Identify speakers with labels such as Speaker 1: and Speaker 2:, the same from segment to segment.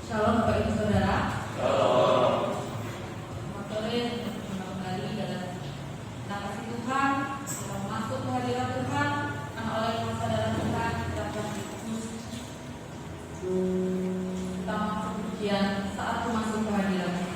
Speaker 1: Shalom Bapak Ibu Saudara.
Speaker 2: Shalom.
Speaker 1: Selamat sore, berjumpa kembali dalam kasih Tuhan. Kita masuk ke hadirat Tuhan karena oleh kuasa darah Tuhan kita telah ditebus. Kita masuk pujian saat masuk ke hadirat.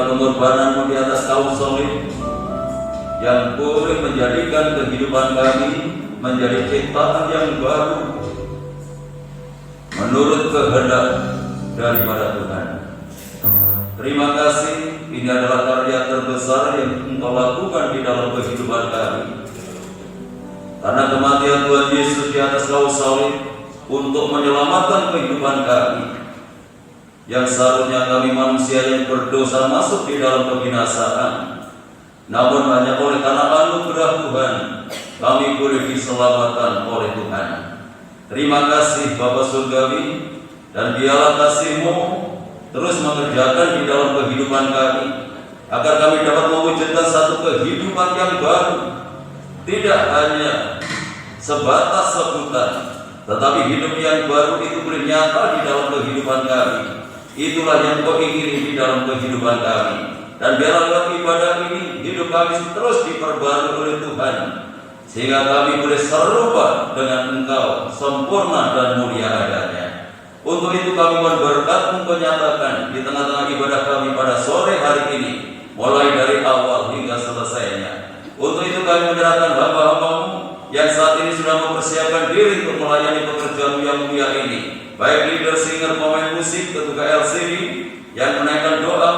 Speaker 2: Pengorbananmu di atas kaum salib yang boleh menjadikan kehidupan kami menjadi ciptaan yang baru menurut kehendak daripada Tuhan. Terima kasih, ini adalah karya terbesar yang Engkau lakukan di dalam kehidupan kami. Karena kematian Tuhan Yesus di atas kaum salib untuk menyelamatkan kehidupan kami, yang seharusnya kami manusia yang berdosa masuk di dalam kebinasaan, namun hanya oleh karena anugerah Tuhan kami boleh diselamatkan oleh Tuhan. Terima kasih Bapa Surgawi, dan biarlah kasih-Mu terus mengerjakan di dalam kehidupan kami, agar kami dapat mewujudkan satu kehidupan yang baru, tidak hanya sebatas sebutan, tetapi hidup yang baru itu boleh nyata di dalam kehidupan kami. Itulah yang Kau ingini di dalam kehidupan kami. Dan biarlah lewat ibadah ini hidup kami terus diperbarui oleh Tuhan, sehingga kami boleh serupa dengan Engkau, sempurna dan mulia adanya. Untuk itu kami mohon berkat-Mu Kau nyatakan di tengah-tengah ibadah kami pada sore hari ini, mulai dari awal hingga selesainya. Untuk itu kami menyerahkan hamba-hamba-Mu yang saat ini sudah mempersiapkan diri untuk melayani pekerjaan yang mulia ini, baik leader, singer, pemain musik, ketua LCD yang menaikkan doa,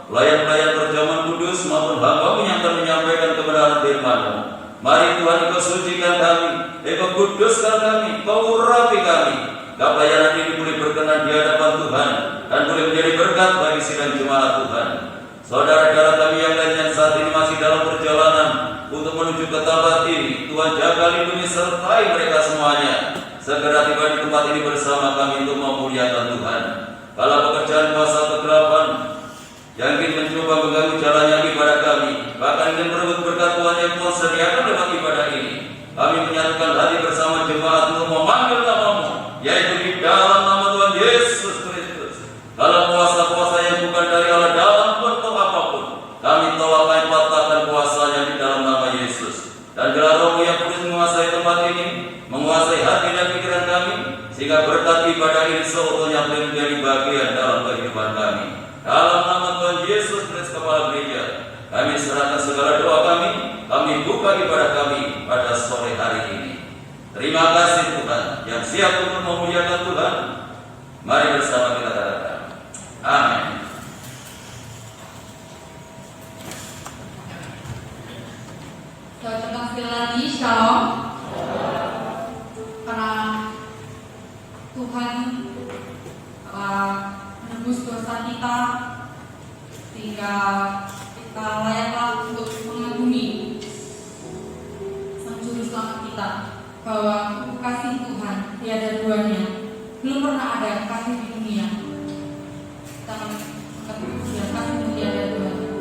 Speaker 2: pelayan-pelayan terjemahan kudus maupun hamba-Mu yang akan menyampaikan kebenaran firman-Mu. Mari Tuhan, Engkau sucikan kami, Engkau kuduskan kami, Engkau urapi kami. Pelayanan ini boleh berkenan di hadapan Tuhan dan boleh menjadi berkat bagi sidang jemaat Tuhan. Saudara-saudara kami yang lain yang saat ini masih dalam perjalanan untuk menuju ke tempat ini, Tuhan jaga, lindungi, sertai mereka semuanya. Segera tiba di tempat ini bersama kami untuk memuliakan Tuhan. Kalau pekerjaan kuasa kegelapan yang ingin mencoba mengganggu jalannya ibadah kami, bahkan ingin merebut berkat Tuhan yang Tuhan sediakan lewat ibadah ini, kami menyatukan hati bersama jemaat untuk memanggil nama-Mu, yaitu di dalam nama Tuhan Yesus Kristus. Kalau kuasa-kuasa yang bukan dari Allah dalam bentuk apapun, kami tolak, kami patahkan kuasanya di dalam nama Yesus. Dan biarlah Roh-Mu yang kudus menguasai tempat ini, menguasai hati dan pikiran kami, sehingga berkat ibadah ini seutuhnya boleh menjadi bagian dalam kehidupan kami. Dalam nama Tuhan Yesus Kristus Kepala Gereja, kami serahkan segala doa kami buka ibadah kami pada sore hari ini. Terima kasih Tuhan yang siap untuk memuliakan Tuhan. Mari bersama kita katakan amin.
Speaker 1: Kita sekali lagi shalom. Karena Tuhan menebus dosa kita, sehingga kita layaklah untuk mengagumi Sang Juru Selamat kita, bahwa kasih Tuhan tiada duanya. Belum pernah ada kasih di dunia. Kita kasih tiada duanya.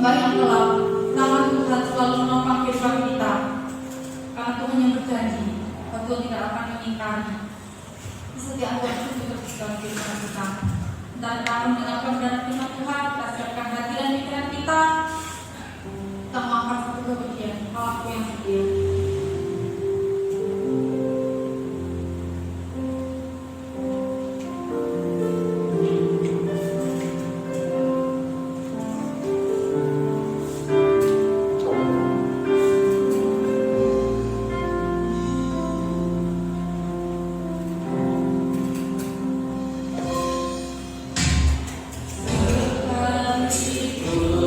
Speaker 1: baik kelak, tangan Tuhan selalu menopang kehidupan kita. Karena Tuhan yang berjanji, bahwa Tuhan tidak akan mengingkari kesetiaan Tuhan itu terus dalam kehidupan kita. Dan kami mendengarkan kebenaran firman Tuhan, kita siapkan hati dan pikiran kita. Kita mengangkat satu kebenaran, hal aku yang setia.
Speaker 3: Kasihku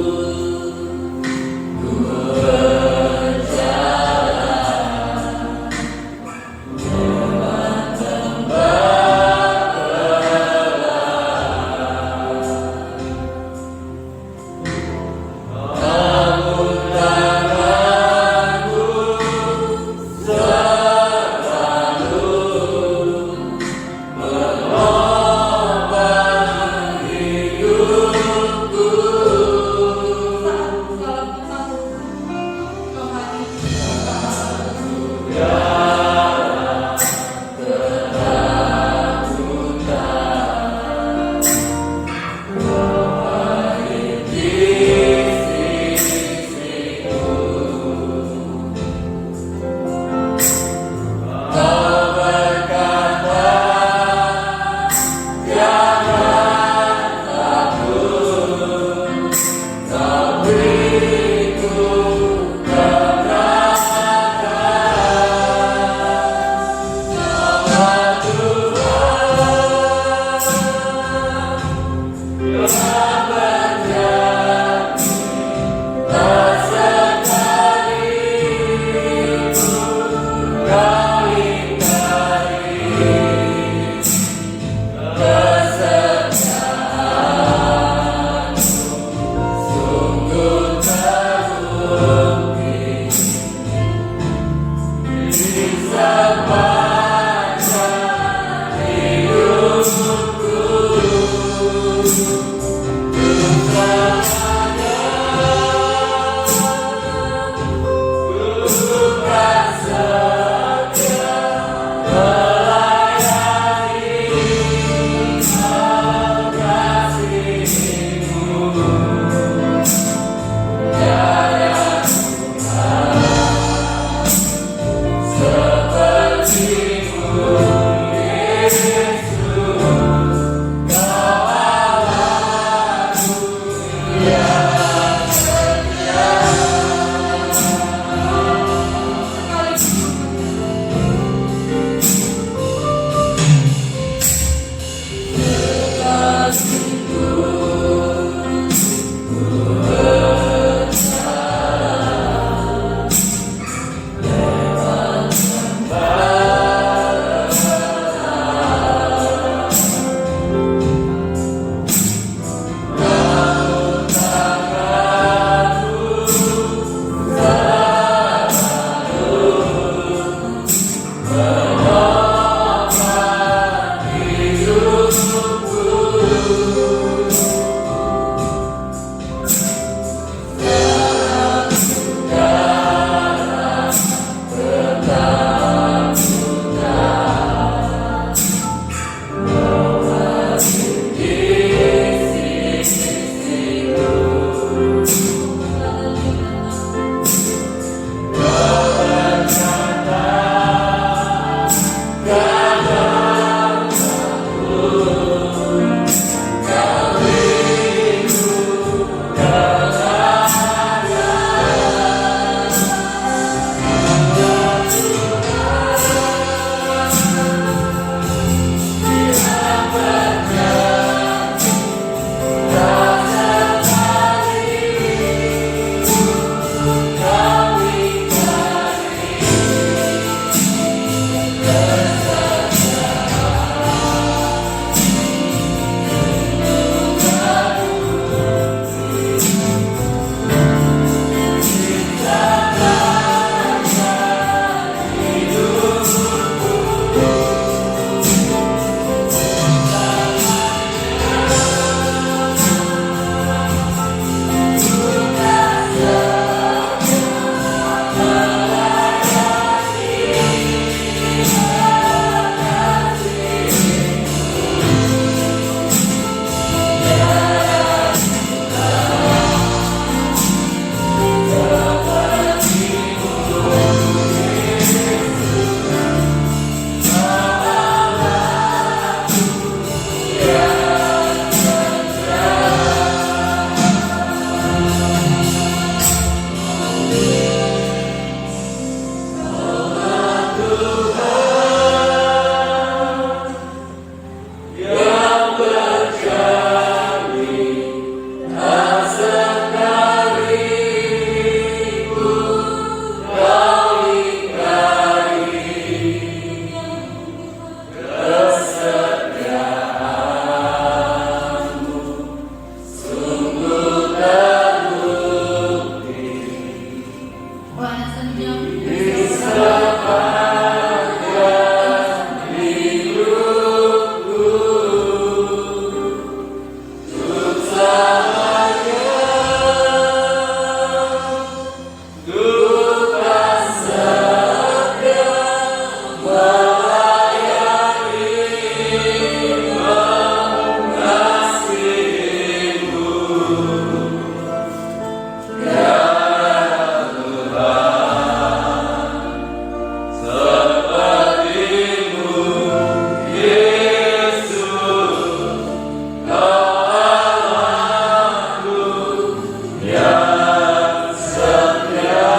Speaker 2: yang setia.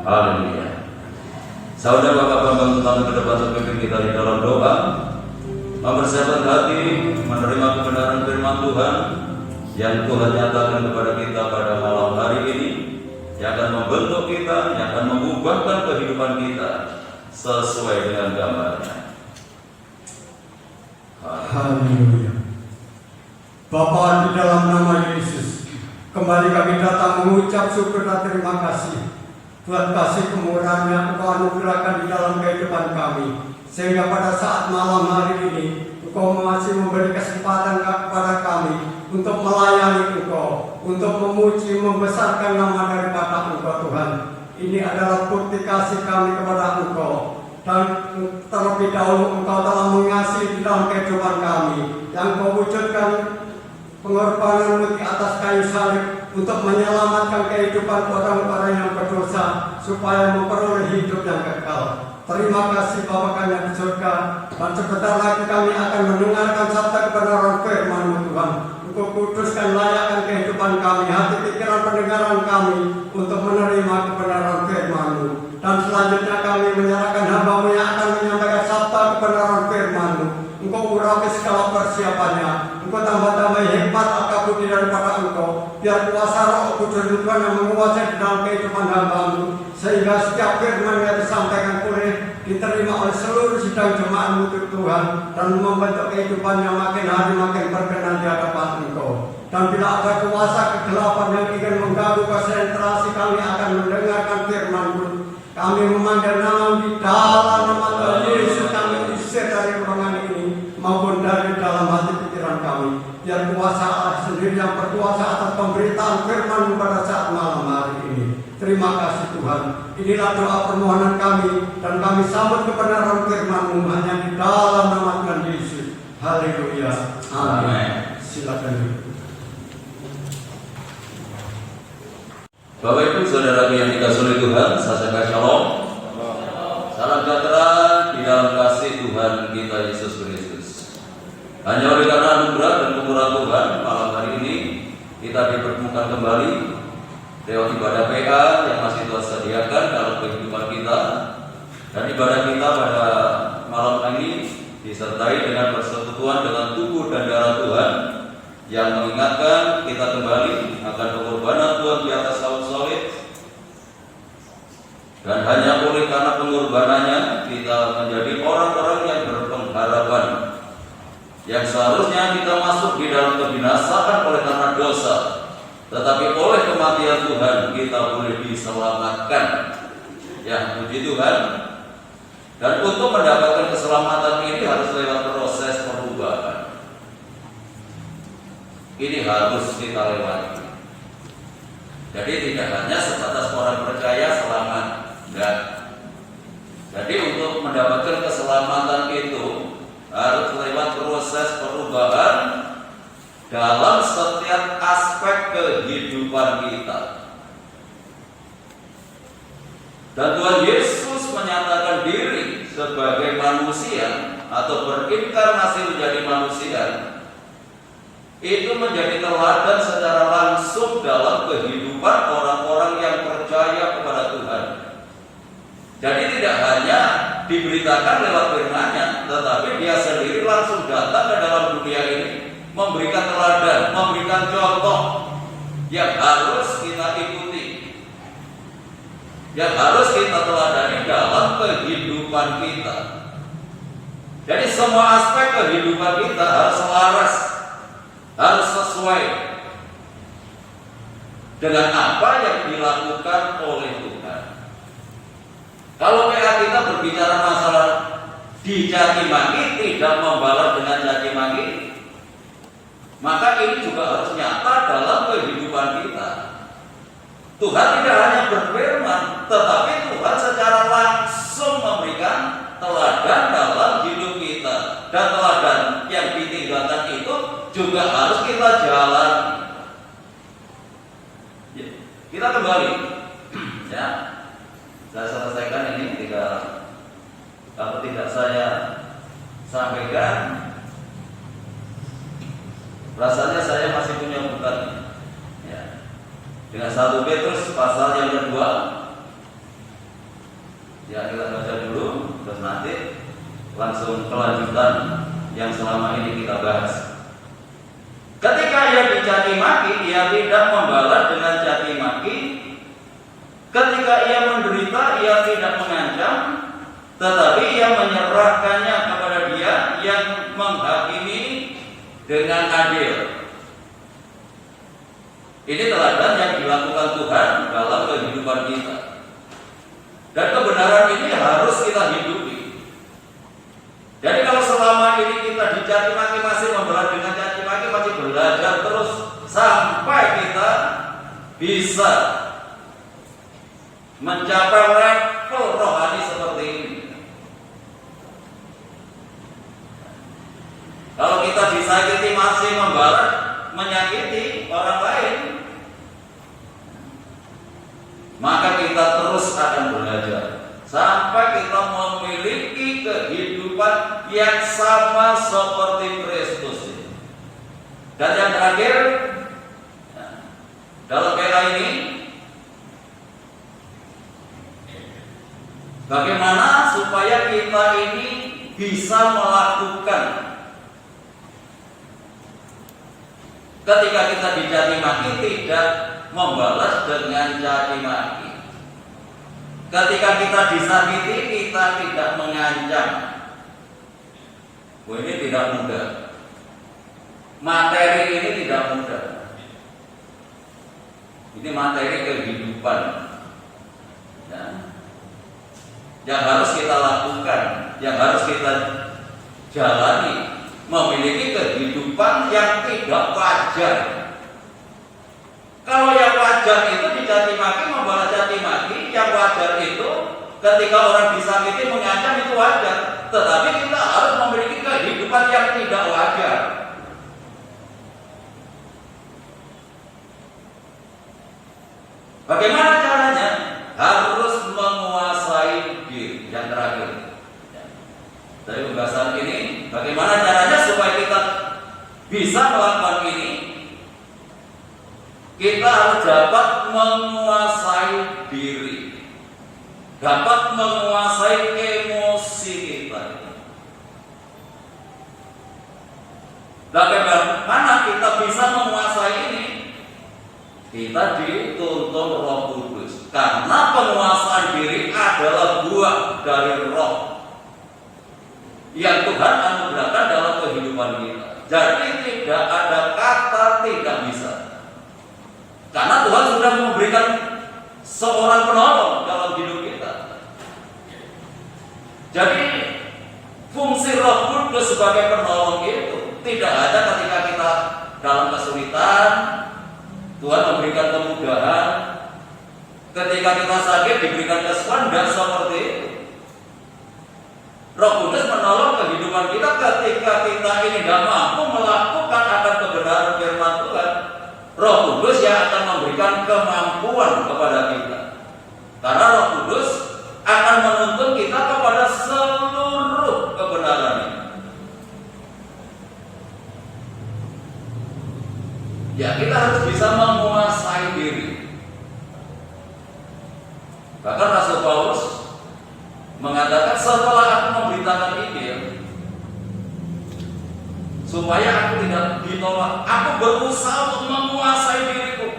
Speaker 2: Haleluya. Saudara Bapak Bambang utama ke depan sepimpin kita di dalam doa, mempersiapkan hati menerima kebenaran firman Tuhan yang Tuhan nyatakan kepada kita pada malam hari ini, yang akan membentuk kita, yang akan mengubahkan kehidupan kita sesuai dengan gambarnya.
Speaker 3: Haleluya. Bapa, di dalam nama Yesus, kembali kami datang mengucap syukur dan terima kasih. Tuhan, kasih kemurahan-Nya Engkau anugerahkan di dalam kehidupan kami, sehingga pada saat malam hari ini Engkau masih memberi kesempatan kepada kami untuk melayani Engkau, untuk memuji, membesarkan nama daripada Engkau Tuhan. Ini adalah bukti kasih kami kepada Engkau. Dan terlebih dahulu Engkau telah mengasihi di dalam kehidupan kami, yang Engkau wujudkan pengorbanan-Mu di atas kayu salib untuk menyelamatkan kehidupan orang-orang yang berdosa supaya memperoleh hidup yang kekal. Terima kasih Bapa kami yang di surga, dan sebentar lagi kami akan mendengarkan sabda kebenaran firman-Mu Tuhan. Engkau kuduskan, layakkan kehidupan kami, hati pikiran pendengaran kami untuk menerima kebenaran firman-Mu. Dan selanjutnya kami menyerahkan hamba-Mu yang akan menyampaikan sabda kebenaran firman-Mu. Engkau urapi segala persiapannya, Engkau tambah-tambah hikmat akal budi daripada Engkau, biar kuasa Roh Kudus Tuhan yang menguasai di dalam kehidupan hamba-Mu, sehingga setiap firman yang disampaikan boleh diterima oleh seluruh sidang jemaat-Mu Tuhan, dan membentuk kehidupannya makin hari makin berkenan di hadapan Engkau. Dan bila ada kuasa kegelapan yang ingin mengganggu konsentrasi kami akan mendengarkan firman-Mu, kami memanggil nama di dalam nama Tuhan Yesus, kami usir dari ruangan ini maupun dari dalam hati pikiran kami. Biar kuasa Allah sendiri yang berkuasa atas pemberitaan firman pada saat malam hari ini. Terima kasih Tuhan. Inilah doa permohonan kami, dan kami sambut kebenaran firman-Mu hanya di dalam nama Tuhan Yesus. Haleluya. Amin. Silakan.
Speaker 2: Bapak Ibu Saudara yang dikasihi oleh Tuhan, saya Shalom. Salam sejahtera di dalam kasih Tuhan kita Yesus Kristus. Hanya oleh karena anugerah dan kemurahan Tuhan, malam hari ini kita dipertemukan kembali lewat ibadah PA yang masih Tuhan sediakan dalam kehidupan kita. Dan ibadah kita pada malam ini disertai dengan persekutuan dengan tubuh dan darah Tuhan, yang mengingatkan kita kembali akan pengorbanan Tuhan di atas kayu salib. Dan hanya oleh karena pengorbanannya kita menjadi orang-orang yang berpengharapan, yang seharusnya kita masuk di dalam kebinasaan oleh karena dosa, tetapi oleh kematian Tuhan kita boleh diselamatkan. Ya, puji Tuhan. Dan untuk mendapatkan keselamatan ini harus lewat proses perubahan. Ini harus kita lewati. Jadi tidak hanya sebatas orang percaya selamat, enggak. Jadi untuk mendapatkan keselamatan itu harus lewat proses perubahan dalam setiap aspek kehidupan kita. Dan Tuhan Yesus menyatakan diri sebagai manusia atau berinkarnasi menjadi manusia, itu menjadi teladan secara langsung dalam kehidupan orang-orang yang percaya kepada Tuhan. Jadi tidak hanya diberitakan lewat firman-Nya, tetapi Dia sendiri langsung datang ke dalam dunia ini, memberikan teladan, memberikan contoh yang harus kita ikuti, yang harus kita teladani dalam kehidupan kita. Jadi semua aspek kehidupan kita harus selaras, harus sesuai dengan apa yang dilakukan oleh Tuhan. Kalau PA kita berbicara masalah dicaci maki, tidak membalas dengan caci maki, maka ini juga harus nyata dalam kehidupan kita. Tuhan tidak hanya berfirman, tetapi Tuhan secara langsung memberikan teladan dalam hidup kita. Dan teladan yang ditinggalkan itu juga harus kita jalani. Ya, kita kembali. Ya, saya selesaikan ini kalau tidak saya sampaikan, rasanya saya masih punya beban. dengan 1 Petrus pasal yang kedua. Ya, kita baca dulu, terus nanti langsung kelanjutan yang selama ini kita bahas. Ketika ia dicaci maki, ia tidak membalas dengan caci maki. Ketika ia menderita, ia tidak mengancam, tetapi ia menyerahkannya kepada Dia yang menghakimi dengan adil. Ini teladan yang dilakukan Tuhan dalam kehidupan kita. Dan kebenaran ini harus kita hidupi. Jadi kalau selama ini kita dicaci maki, masih membalas dengan caci maki, masih belajar terus sampai kita bisa mencapai level rohani seperti ini. Kalau kita disakiti masih membalas, menyakiti orang lain, maka kita terus akan belajar sampai kita memiliki kehidupan yang sama seperti Kristus. Dan yang terakhir, dalam PA ini, bagaimana supaya kita ini bisa melakukan ketika kita dicaci maki tidak membalas dengan caci maki. Ketika kita disakiti, kita tidak mengancam. Ini tidak mudah. Materi ini tidak mudah. Ini materi kehidupan. Ya. Yang harus kita lakukan, yang harus kita jalani, memiliki kehidupan yang tidak wajar. Kalau yang wajar itu dicaci maki, membalas caci maki, yang wajar itu ketika orang disakiti mengancam itu wajar. Tetapi kita harus memiliki kehidupan yang tidak wajar. Bagaimana caranya? Harus menguasai diri. Yang terakhir, dari pembahasan ini, bagaimana caranya supaya kita bisa melakukan ini? Kita harus dapat menguasai diri, dapat menguasai emosi kita. Bagaimana kita bisa menguasai ini? Kita dituntun Roh Kudus, karena penguasaan diri adalah buah dari Roh yang Tuhan anugerahkan dalam kehidupan kita. Jadi tidak ada kata tidak bisa. Karena Tuhan sudah memberikan seorang penolong dalam hidup kita. Jadi fungsi Roh Kudus sebagai penolong itu tidak ada ketika kita dalam kesulitan, Tuhan memberikan kemudahan. Ketika kita sakit diberikan kesembuhan, dan seperti itu. Roh Kudus menolong kehidupan kita ketika kita ini tidak mampu melakukan akan kebenaran firman Tuhan. Roh Kudus yang akan memberikan kemampuan kepada kita. Karena Roh Kudus akan menuntun kita kepada seluruh kebenaran ini. Ya, kita harus bisa menguasai diri. Bahkan Rasul Paulus mengatakan, setelah aku memberitakan Injil, supaya aku tidak ditolak, aku berusaha untuk menguasai diriku.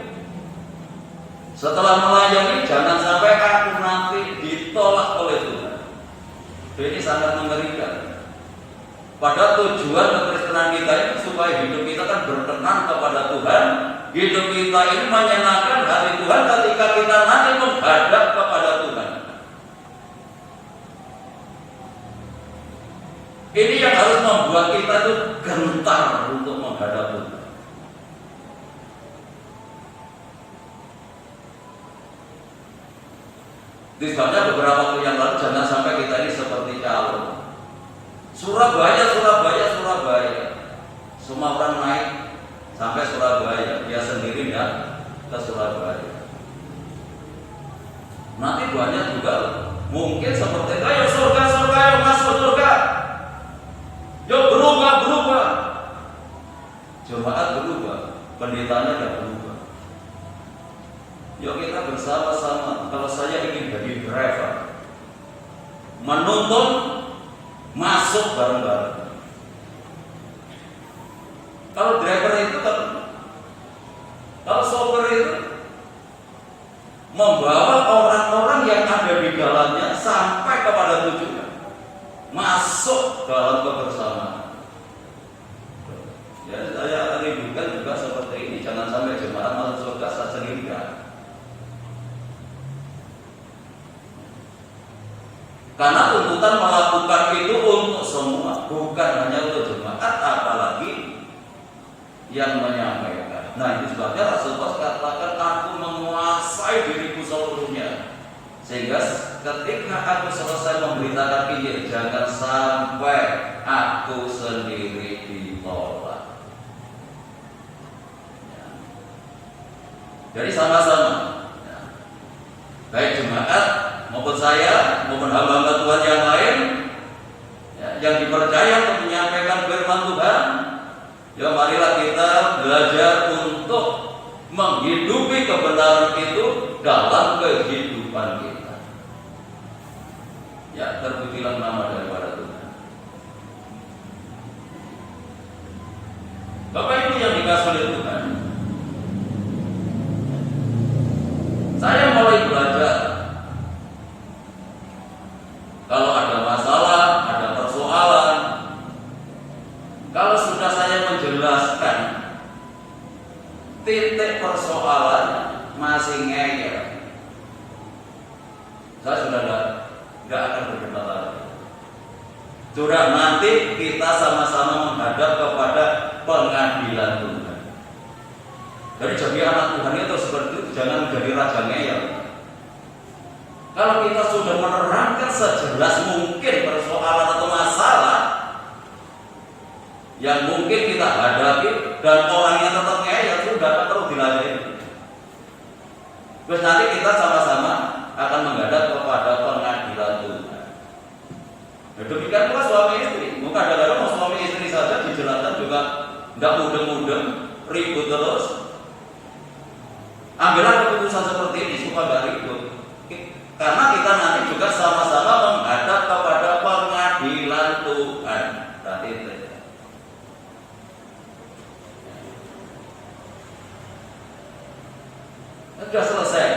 Speaker 2: Setelah melayani, jangan sampai aku nanti ditolak oleh Tuhan. Ini sangat mengerikan. Pada tujuan kekristenan kita ini supaya hidup kita kan berkenan kepada Tuhan. Hidup kita ini menyenangkan hati Tuhan ketika kita nanti menghadap kepada Tuhan. Ini yang harus membuat kita itu gentar untuk menghadap Tuhan. Disebabnya beberapa waktu yang lalu jangan sampai kita ini seperti calon. Surabaya. Semua orang naik sampai Surabaya, dia sendiri enggak ke Surabaya. Nanti banyak juga mungkin seperti ayo surga, ayo masuk surga. Yuk berubah. Jemaat berubah, pendetanya enggak berubah. Yuk kita bersama-sama. Kalau saya ingin jadi driver, menuntun, masuk bareng-bareng. Kalau driver itu kan, kalau sopir itu membawa orang-orang yang ada di dalamnya sampai kepada tujuan, masuk dalam kebersamaan. Ya, saya rindukan juga seperti ini. Jangan sampai jemaat masuk surga saat sendirian. Karena tuntutan melakukan itu untuk semua, bukan hanya untuk jemaat, apalagi yang menyampaikan. Nah, itu sebabnya Rasul Paulus katakan, aku menguasai diriku seluruhnya. Sehingga ketika aku selesai memberitakan Injil, jangan sampai aku sendiri ditolak. Ya. Jadi sama-sama, ya. Baik jemaat maupun saya maupun hamba-hamba Tuhan yang lain, ya, yang dipercaya untuk menyampaikan firman Tuhan, ya marilah kita belajar untuk menghidupi kebenaran itu dalam kehidupan kita. Ya, terpujilah nama daripada Tuhan. Bapak Ibu yang dikasihi oleh Tuhan, saya mulai belajar. Kalau ada masalah, ada persoalan, kalau sudah saya menjelaskan titik persoalan masih ngeyel, saya sudah tidak akan berdebat lagi. Sudah nanti kita sama-sama menghadap kepada pengadilan Tuhan. Jadi anak Tuhan itu seperti itu, jangan menjadi raja ngeyel. Kalau kita sudah menerangkan sejelas mungkin persoalan atau masalah yang mungkin kita hadapi dan orangnya tetap ngeyel, sudah tak perlu dilanjutkan. Terus nanti kita sama-sama akan menghadap kepada pengadilan Tuhan. Demikian pula suami istri. Bukan kadang-kadang mau suami istri saja dijelaskan juga tidak mudeng-mudeng, ribut terus. Ambillah keputusan seperti ini supaya tidak ribut. Karena kita nanti juga sama-sama menghadap kepada pengadilan Tuhan. Tadi itu. Sudah selesai.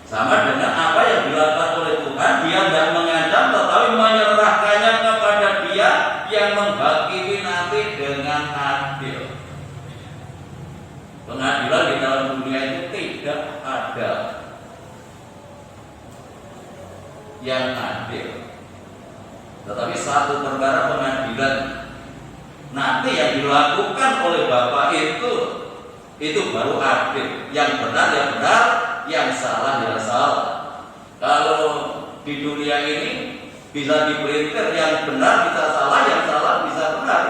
Speaker 2: Sama dengan apa yang dilakukan oleh Tuhan, dia tidak mengancam tetapi menyerahkannya kepada dia yang menghakimi nanti dengan adil. Pengadilan di dalam dunia itu tidak ada yang adil. Tetapi satu perkara pengadilan nanti yang dilakukan oleh Bapa itu baru adil. Yang benar ya benar, yang salah ya salah. Kalau di dunia ini bisa dipelintir, yang benar bisa salah, yang salah bisa benar.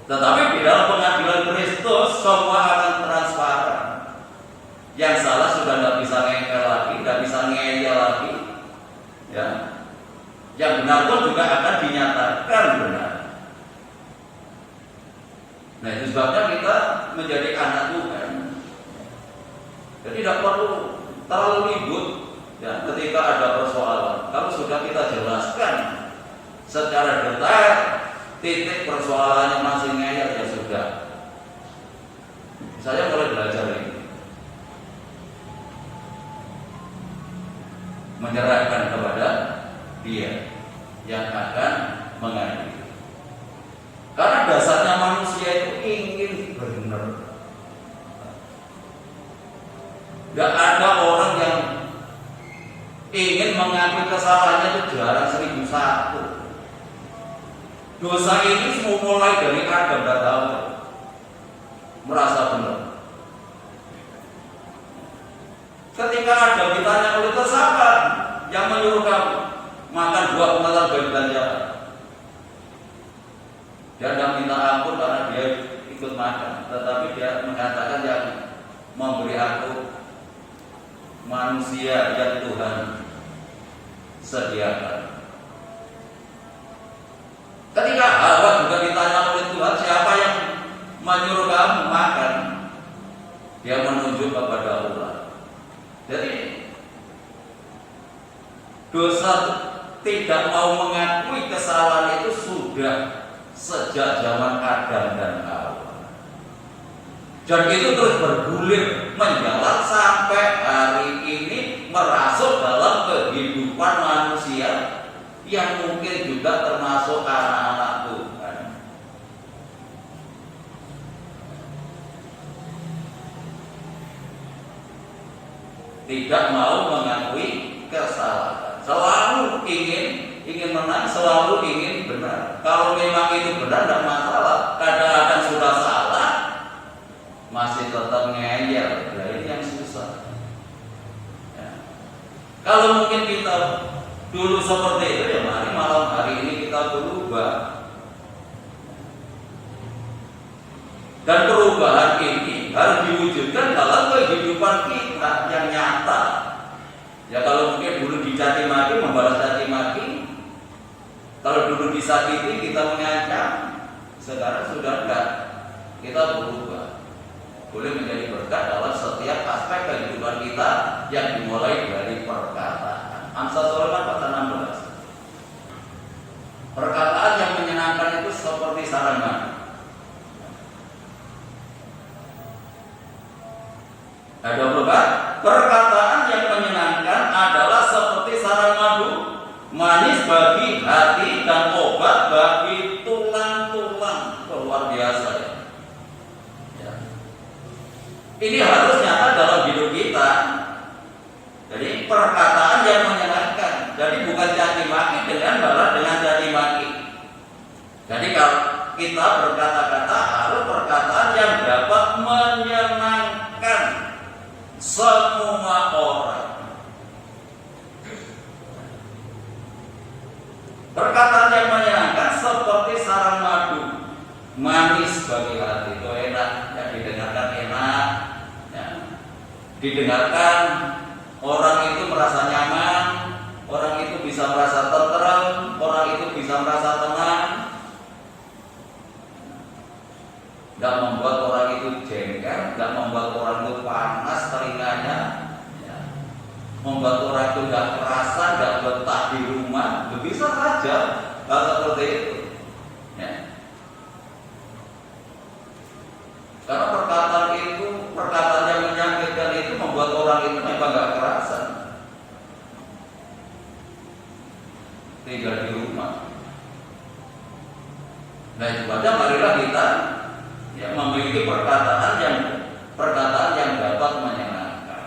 Speaker 2: Tetapi di dalam pengadilan Kristus semua akan transparan. Yang salah sudah tidak bisa ngengkel lagi, tidak bisa ngeyel lagi, ya. Yang benar pun juga akan dinyatakan benar. Nah, itu sebabnya kita menjadi anak Tuhan. Jadi tidak perlu terlalu ribut, ya, ketika ada persoalan. Kalau sudah kita jelaskan secara detail titik persoalannya masih ngeyel, ya sudah. Saya mulai belajar ini. Menyerahkan kepada dia yang akan mengadili. Karena dasarnya manusia itu ingin benar. Gak ada orang yang ingin mengakui kesalahannya itu jarang 1001. Dosa ini mulai dari Adam dan Hawa, merasa benar. Ketika Adam ditanya oleh siapa yang menyuruh kamu makan buah pengetahuan baik dan jahat, dia tidak minta ampun karena dia ikut makan, tetapi dia mengatakan yang memberi aku manusia yang Tuhan sediakan. Ketika Hawa juga ditanya oleh Tuhan, siapa yang menyuruh kamu makan, dia menunjuk kepada Allah. Jadi dosa tidak mau mengakui kesalahan itu sudah sejak zaman Adam dan Hawa, dan itu terus bergulir menjalar sampai hari ini merasuk dalam kehidupan manusia yang mungkin juga termasuk anak-anak Tuhan. Tidak mau mengakui kesalahan, selalu ingin menang, selalu ingin benar. Kalau memang itu benar tidak masalah, kadang-kadang sudah salah masih tetap ngeyel. Nah, ini yang susah ya. Kalau mungkin kita dulu seperti itu, ya mari malam hari ini kita berubah. Dan perubahan ini harus diwujudkan dalam kehidupan kita yang nyata. Ya kalau mungkin dulu dicaci maki, membalas caci maki. Kalau dulu disakiti, kita mengancam. Sekarang sudah enggak. Kita berubah. Boleh menjadi berkat dalam setiap aspek kehidupan kita yang dimulai dari perkataan. Amsal Sulaiman pasal 16. Perkataan yang menyenangkan itu seperti sarang madu. Ada berapa? Perkataan yang menyenangkan adalah seperti sarang madu, manis bagi hati dan obat bagi tulang-tulang. Luar biasa ya. Ini harus nyata dalam hidup kita. Jadi perkataan yang menyenangkan. Jadi bukan caci maki dengan balas dengan caci maki. Jadi kalau kita berkata-kata harus perkataan yang dapat menyenangkan semua orang. Perkataan yang menyenangkan seperti sarang madu, manis bagi hati. Itu enak, ya, didengarkan enak, ya. Didengarkan orang itu merasa nyaman, orang itu bisa merasa tenteram, orang itu bisa merasa tenang. Tidak membuat orang itu jengkel, tidak membuat orang itu panas telinganya, ya. Membuat orang itu tidak kerasa, tidak betah di rumah. Bisa saja hal seperti itu, ya. Karena perkataan itu, perkataan yang menyakitkan itu membuat orang itu memang tidak kerasa tinggal di rumah. Nah itu saja, marilah kita ya memiliki perkataan yang dapat menyenangkan,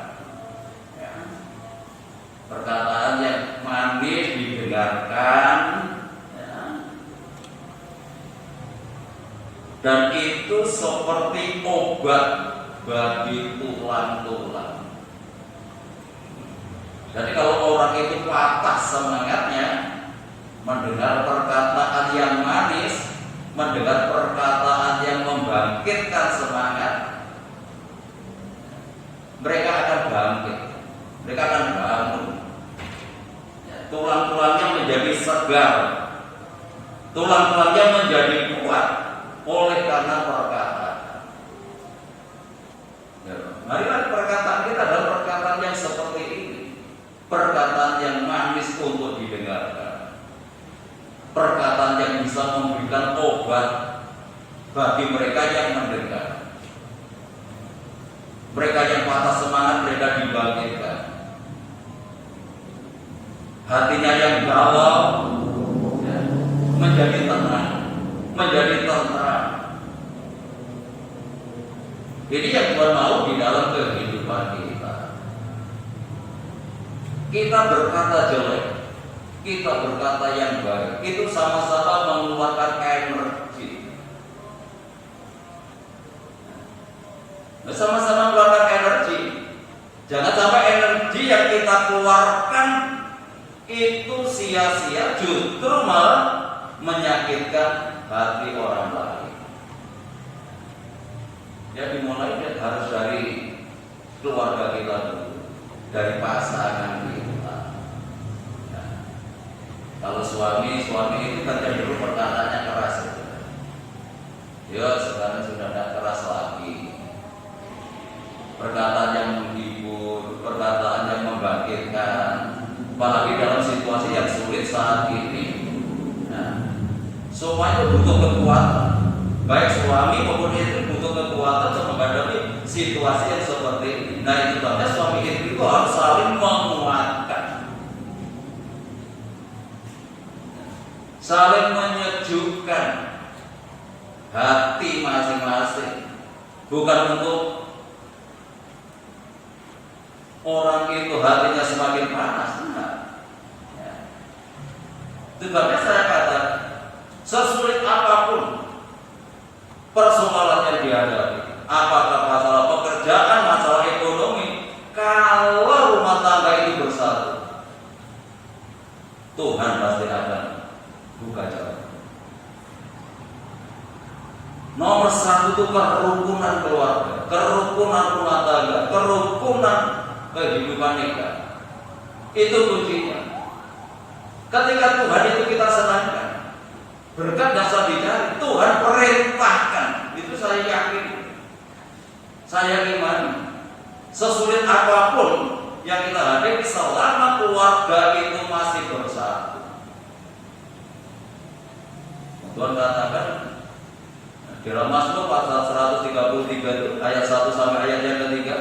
Speaker 2: ya. Perkataan yang manis didengarkan, ya. Dan itu seperti obat bagi tulang-tulang. Jadi kalau orang itu patah semangatnya mendengar perkataan yang manis, mendengar perkataan yang membangkitkan semangat, mereka akan bangkit, mereka akan bangun, ya, tulang-tulangnya menjadi segar, tulang-tulangnya menjadi kuat oleh karena perkataan. Ya, marilah perkataan kita adalah perkataan yang seperti ini, perkataan yang manis untuk didengarkan, perkataan yang bisa memberikan obat bagi mereka yang mendengar. Mereka yang patah semangat, mereka dibangkitkan. Hatinya yang galau, ya, menjadi tenang, menjadi tenteram. Ini yang Tuhan mau di dalam kehidupan kita. Kita berkata jelek, kita berkata yang baik, itu sama-sama mengeluarkan energi. Sama-sama mengeluarkan energi. Jangan sampai energi yang kita keluarkan itu sia-sia, justru malah menyakitkan hati orang lain. Ya dimulai harus dari keluarga kita dulu, dari pasangan kita. Ya. Kalau suami itu kan dulu perkataannya keras, ya sekarang sudah tidak keras lagi. perkataan yang menghibur, perkataan yang membangkitkan, apalagi dalam situasi yang sulit saat ini. Nah, semua itu butuh kekuatan, baik suami maupun istri butuh kekuatan untuk menghadapi situasi yang seperti ini. Nah, itu sebabnya suami istri itu harus saling menguatkan, saling menyejukkan hati masing-masing, bukan untuk orang itu hatinya semakin panas. Enggak. Ya. Sebabnya saya katakan, sesulit apapun persoalan yang dihadapi, apakah masalah pekerjaan, masalah ekonomi, kalau rumah tangga itu bersatu, Tuhan pasti akan buka jalan. Nomor satu itu kerukunan keluarga, kerukunan rumah tangga, kerukunan kehidupan nikah. Itu kuncinya. Ketika Tuhan itu kita senangkan, berkat dasar dicari, Tuhan perintahkan. Itu saya yakin, saya imani. Sesulit apapun yang kita hadapi, selama keluarga itu masih bersatu. Tuhan katakan di dalam Mazmur pasal 133 itu ayat 1 sampai ayat yang ketiga,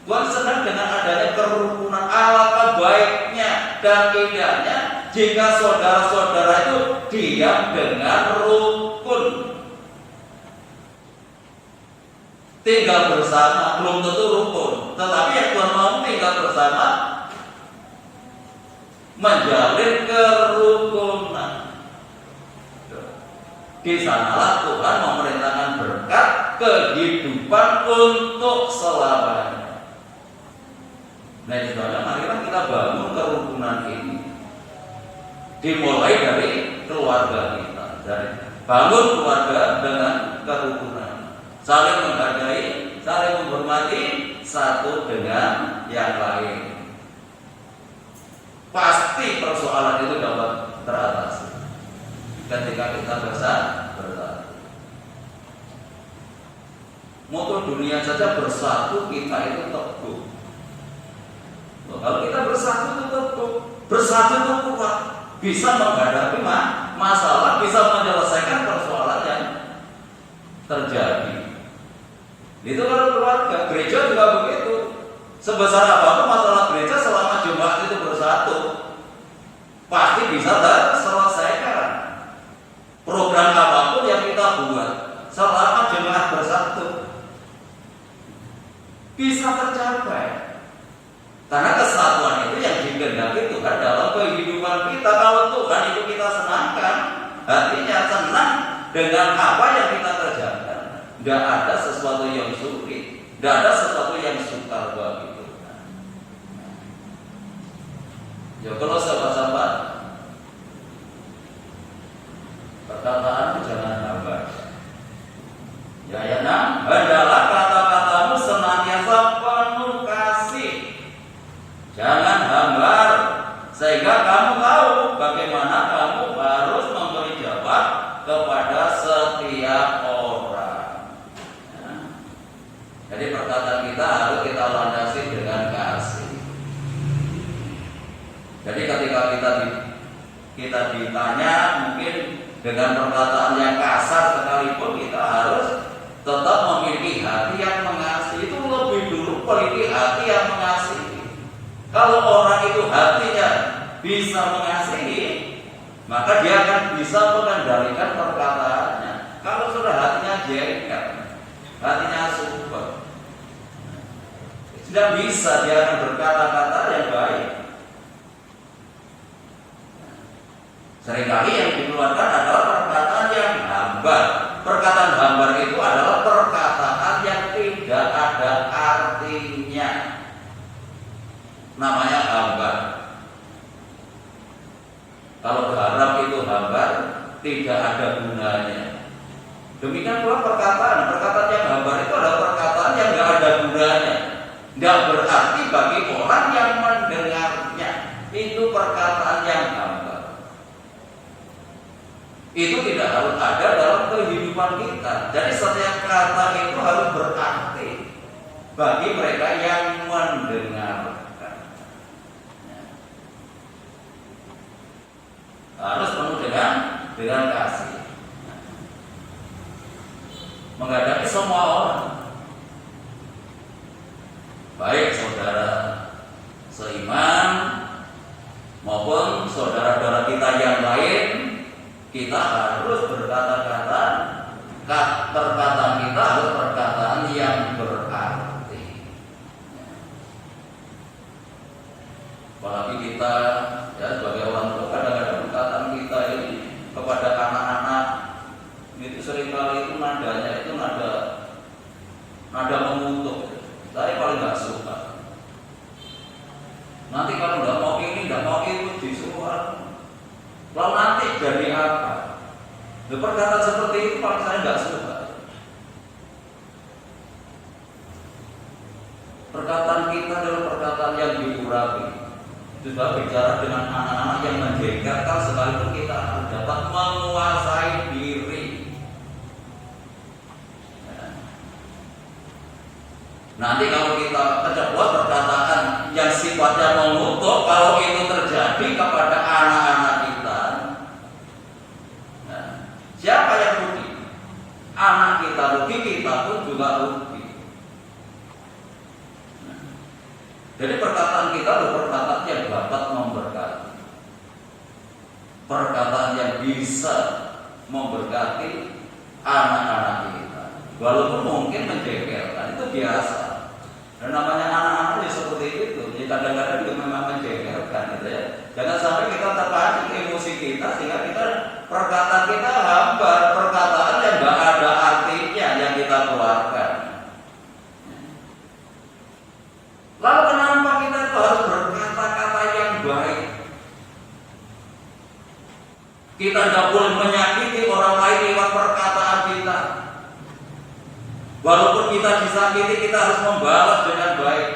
Speaker 2: Tuhan senang dengan adanya kerukunan. Alangkah baiknya dan indahnya jika saudara-saudara itu diam dengan rukun. Tinggal bersama belum tentu rukun, tetapi yang Tuhan mau tinggal bersama menjalin kerukunan. Di sanalah Tuhan memerintahkan berkat kehidupan untuk selamanya. Nah, saudara, marilah kita bangun kerukunan ini. Dimulai dari keluarga kita, dari bangun keluarga dengan kerukunan, saling menghargai, saling menghormati satu dengan yang lain. Pasti persoalan itu dapat teratasi ketika kita bersatu. Motor dunia saja bersatu, kita itu teguh. Kalau kita bersatu itu teguh, bersatu itu kuat, bisa menghadapi masalah, bisa menyelesaikan persoalan yang terjadi. Itu kalau keluarga, gereja juga begitu. Sebesar apapun masalah gereja, selama jemaat itu bersatu, pasti bisa terselesaikan. Program apapun yang kita buat, selama jemaat bersatu, bisa tercapai. Karena kesatuan itu yang dikehendaki Tuhan dalam kehidupan kita. Kalau Tuhan itu kita senangkan, hatinya senang dengan apa yang kita kerjakan, tidak ada sesuatu yang sulit, tidak ada sesuatu yang sukar bagi Tuhan. Ya, kalau sahabat-sahabat, perkataan jangan hambar. Ya, ayat 6, hendaklah kata-katamu senantiasa penuh kasih, jangan hambar, sehingga kamu tahu bagaimana kamu harus memberi jawab kepada setiap orang. Ya. Jadi perkataan kita harus kita landasi dengan kasih. Jadi ketika kita ditanya mungkin dengan perkataan yang kasar sekalipun, kita harus tetap memiliki hati yang mengasihi. Itu lebih dulu memiliki hati yang mengasihi. Kalau orang itu hatinya bisa mengasihi, maka dia akan bisa mengendalikan perkataannya. Kalau sudah hatinya jengkel, hatinya super, tidak bisa dia akan berkata-kata yang baik. Seringkali yang dikeluarkan adalah perkataan yang hambar. Perkataan hambar itu adalah perkataan yang tidak ada artinya. Namanya hambar. Kalau garam itu hambar, tidak ada gunanya. Demikian pula perkataan yang hambar itu adalah perkataan yang tidak ada gunanya, tidak berarti bagi orang yang mendengarnya. Itu perkataan yang hambar. Itu tidak harus ada dalam kehidupan kita. Jadi setiap kata itu harus berarti. bagi mereka yang mendengarkan. Harus penuh dengan kasih, menghadapi semua orang, baik saudara seiman maupun saudara-saudara kita yang lain. Kita harus berkata-kata, perkataan kita harus perkataan yang berarti. Apalagi kita ya sebagai orang tua, kadang-kadang perkataan kita ini kepada anak-anak itu seringkali itu nadanya itu nada mengutuk. Saya paling nggak suka. Nanti kalau nggak mau ini, nggak mau itu disuruh. Lalu nanti jadi apa? Perkataan seperti itu paling saya nggak suka. Perkataan kita adalah perkataan yang diurapi. Sudah bicara dengan anak-anak yang menjengkelkan, sekalipun kita harus dapat menguasai diri. Nanti kalau kita keceplos perkataan yang sifatnya mengutuk, kalau itu terjadi kepada anak-anak kita, siapa yang rugi? Anak kita rugi, kita pun juga rugi. Jadi perkataan kita adalah perkataan yang dapat memberkati, perkataan yang bisa memberkati anak-anak kita. Walaupun mungkin menjengkelkan, itu biasa. Dan namanya anak-anak ya seperti itu. Jadi kadang-kadang juga memang menjengkelkan, gitu ya. Jangan sampai kita terpancing emosi kita sehingga kita perkataan kita hambar, perkataan yang nggak ada artinya yang kita keluarkan. Lalu kenapa kita itu harus berkata-kata yang baik? Kita tidak boleh menyakiti orang lain lewat perkataan kita. Walaupun kita disakiti, kita harus membalas dengan baik.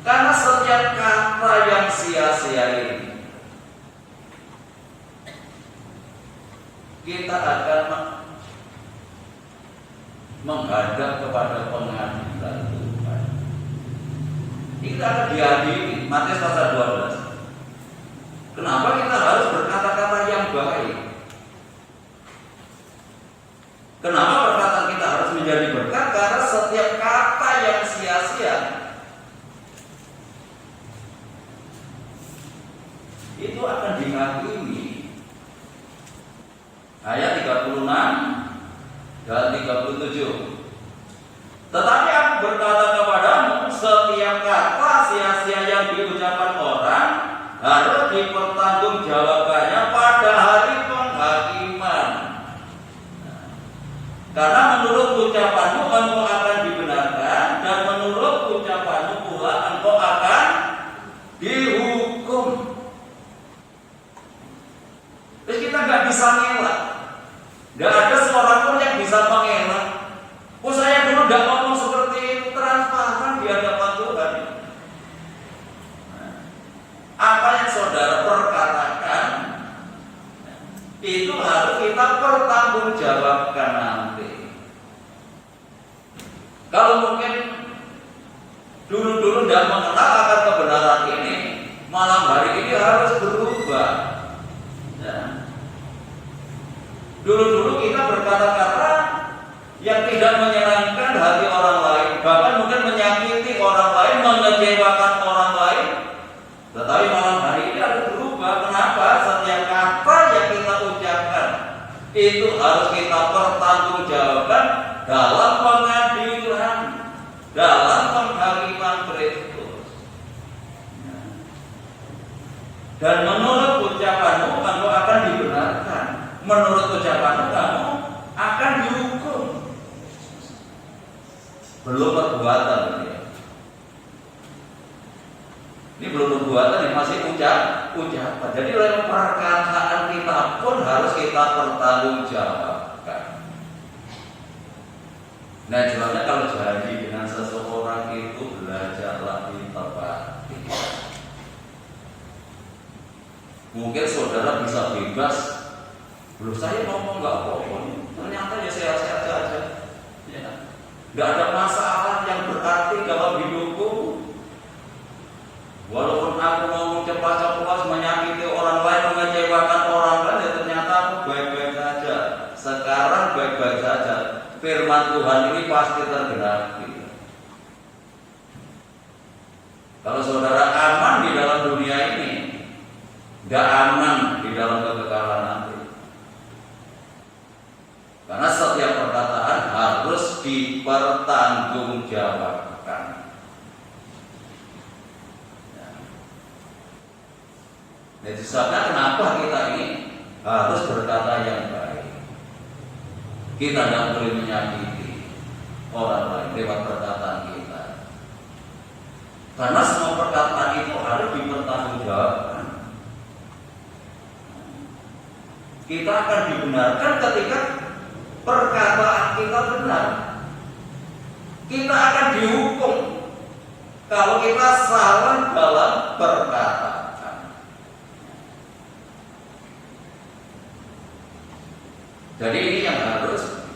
Speaker 2: Karena setiap kata yang sia-sia ini, kita akan menghadap kepada pengadilan Tuhan. Kita akan diadili. Matius pasal 12. Kenapa kita harus berkata-kata yang baik? Kenapa perkataan kita harus menjadi berkat? Karena setiap kata yang sia-sia itu akan dihakimi. Ayat 36 dan 37. Tetapi aku berkata kepadamu, setiap kata sia-sia yang diucapkan orang harus dipertanggungjawabkannya pada hari penghakiman. Karena menurut ucapanmu engkau akan dibenarkan, dan menurut ucapanmu pula engkau akan dihukum. Terus kita nggak bisa ngelak. Nggak ada seorang pun yang bisa mengelak. Oh, saya dulu nggak ngomong seperti itu, transparan di hadapan Tuhan. Apa yang saudara perkatakan itu harus kita pertanggungjawabkan nanti. Kalau mungkin dulu-dulu tidak mengenal akan kebenaran ini, malam hari ini harus berubah. Ya. Dulu-dulu kita berkata-kata yang tidak menyenangkan hati orang lain, bahkan mungkin menyakiti orang lain, mengecewakan orang lain. Tetapi malam hari ini harus berubah. Kenapa? Setiap kata yang kita ucapkan itu harus kita pertanggungjawabkan dalam pengadilan, dalam penghakiman Kristus. Dan menurut ucapanmu engkau akan dibenarkan, menurut ucapanmu kamu akan dihukum. Belum perbuatan ya. Ini belum perbuatan, ini masih ucapan. Jadi lewat perkataan kita pun harus kita pertanggungjawabkan. Nah, jelasnya kalau janji dengan seseorang itu belajarlah ditepati. Mungkin saudara bisa bebas. Belum saya ngomong nggak apa-apa, ternyata ya sehat-sehat saja. Ya. Tidak ada masalah yang berarti dalam hidupku. Walaupun aku ngomong cepat-cepat menyakiti orang lain, mengecewakan orang lain, ya ternyata aku baik-baik saja. Sekarang baik-baik saja. Firman Tuhan ini pasti tergenapi. Kalau saudara aman di dalam dunia ini, tidak aman di dalam kekekalan nanti. Karena setiap perkataan harus dipertanggungjawabkan. Nah, itu sebabnya kenapa kita ini harus berkata yang baik. Kita tidak boleh menyakiti orang lain lewat perkataan kita. Karena semua perkataan itu harus dipertanggungjawabkan. Kita akan dibenarkan ketika perkataan kita benar. Kita akan dihukum kalau kita salah dalam perkataan. Jadi ini yang harus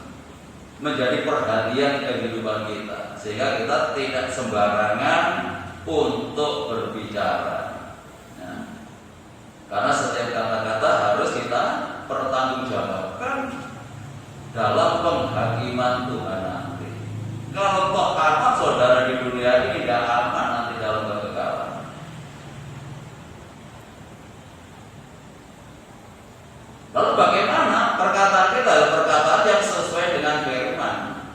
Speaker 2: menjadi perhatian kehidupan kita, sehingga kita tidak sembarangan untuk berbicara. Nah, karena setiap kata-kata harus kita pertanggungjawabkan dalam penghakiman Tuhan nanti. Kalau toh aman saudara di dunia ini, tidak aman nanti dalam kekekalan. Lalu bagaimana perkataan kita? Perkataan yang sesuai dengan firman.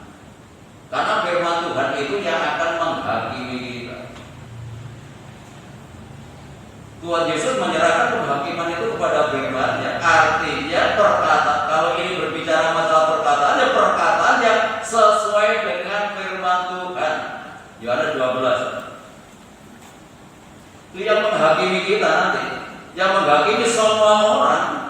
Speaker 2: Karena firman Tuhan itu yang akan menghakimi kita. Tuhan Yesus menyerahkan penghakiman itu kepada firman-Nya. Artinya perkataan, kalau ini berbicara masalah perkataan, ya perkataan yang sesuai dengan firman Tuhan. Yohanes 12. Itu yang menghakimi kita nanti, yang menghakimi semua orang.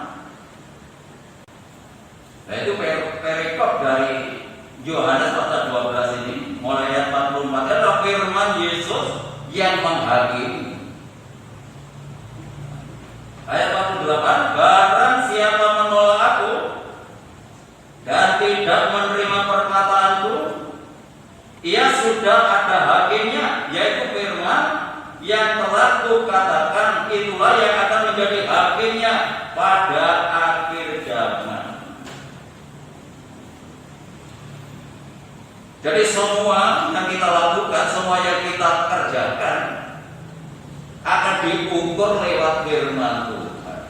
Speaker 2: Nah, itu perikop dari Yohanes pasal 12 ini, mulai ayat 44, adalah firman Yesus yang menghakimi. Ayat 48, barang siapa menolak aku dan tidak menerima perkataanku, ia sudah ada hakimnya, yaitu firman yang telah kukatakan, itulah yang akan menjadi hakimnya pada akhir zaman. Jadi semua yang kita lakukan, semua yang kita kerjakan akan diukur lewat firman Tuhan.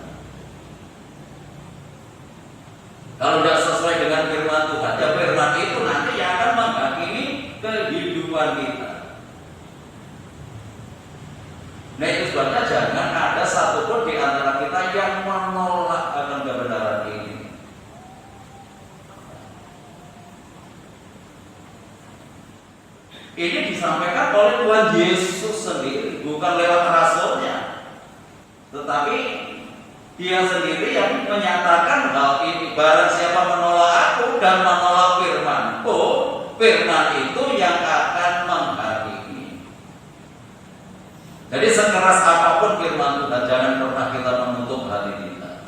Speaker 2: Kalau tidak sesuai dengan firman Tuhan, ya firman itu nanti yang akan menghakimi kehidupan kita. Nah, itu sebabnya jangan ada satupun di antara kita yang menolak akan kebenaran ini. Ini disampaikan oleh Tuhan Yesus sendiri, bukan lewat rasulnya, tetapi Dia sendiri yang menyatakan hal ini. Barang siapa menolak aku dan menolak firman-Ku, firman itu yang akan menghakimi. Jadi sekeras apapun firman Tuhan, jangan pernah kita menutup hati kita.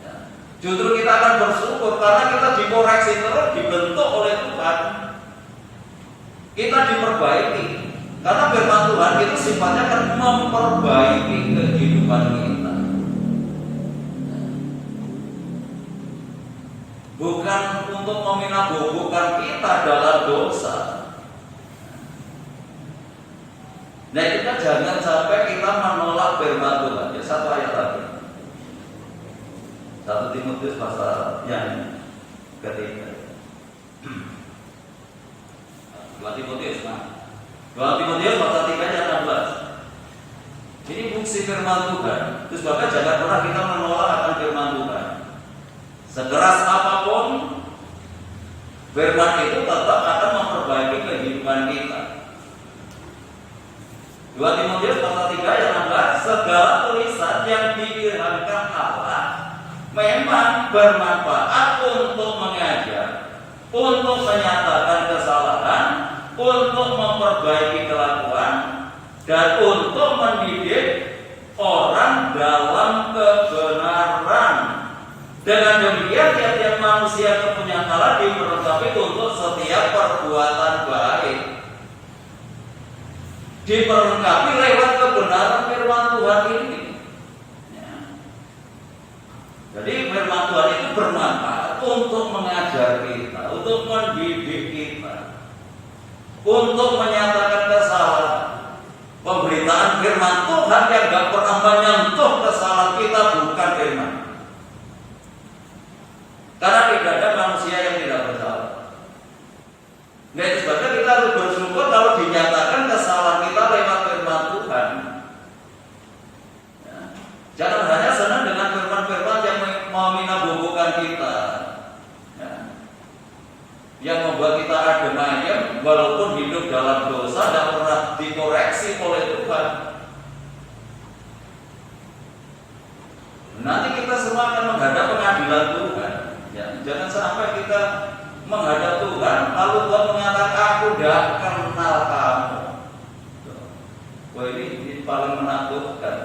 Speaker 2: Ya. Justru kita akan bersyukur karena kita dikoreksi terus, dibentuk oleh Tuhan. Kita diperbaiki karena firman Tuhan itu sifatnya akan memperbaiki kehidupan kita, bukan untuk meminabobokan kita dalam dosa. Nah, kita jangan sampai kita menolak firman Tuhan. Ya, satu ayat lagi, 1 Timotius pasal yang ketiga. 2 Timotius pasal 3 ayat 16. Ini fungsi firman Tuhan. Terus bahkan jangan pernah kita menolak akan firman Tuhan. Sekeras apapun, firman itu tetap akan memperbaiki kehidupan kita. 2 Timotius pasal 3 ayat 16, segala tulisan yang difirmankan Allah memang bermanfaat untuk mengajar, untuk menyatakan kesalahan, untuk memperbaiki kelakuan, dan untuk mendidik orang dalam kebenaran. Dengan demikian tiap-tiap manusia yang punya akal diperlengkapi untuk setiap perbuatan diperlengkapi lewat kebenaran firman Tuhan ini. Ya. Jadi firman Tuhan itu bermanfaat untuk mengajar kita, untuk mendidik kita, untuk menyatakan kesalahan. Pemberitaan firman Tuhan yang gak pernah menyentuh kesalahan kita bukan firman. Karena tidak ada manusia yang tidak bersalah. Nah, itu sebabnya kita harus bersyukur kalau dinyatakan kesalahan kita lewat firman Tuhan. Ya. Jangan hanya senang dengan firman-firman yang meminabubukan kita, ya. Yang membuat kita adem ayem walaupun hidup dalam dosa dan pernah dikoreksi oleh Tuhan. Nanti kita semua akan menghadap pengadilan Tuhan. Ya, jangan sampai kita menghadap Tuhan lalu Tuhan menyatakan aku tidak kenal kamu. Wah, ini paling menakutkan.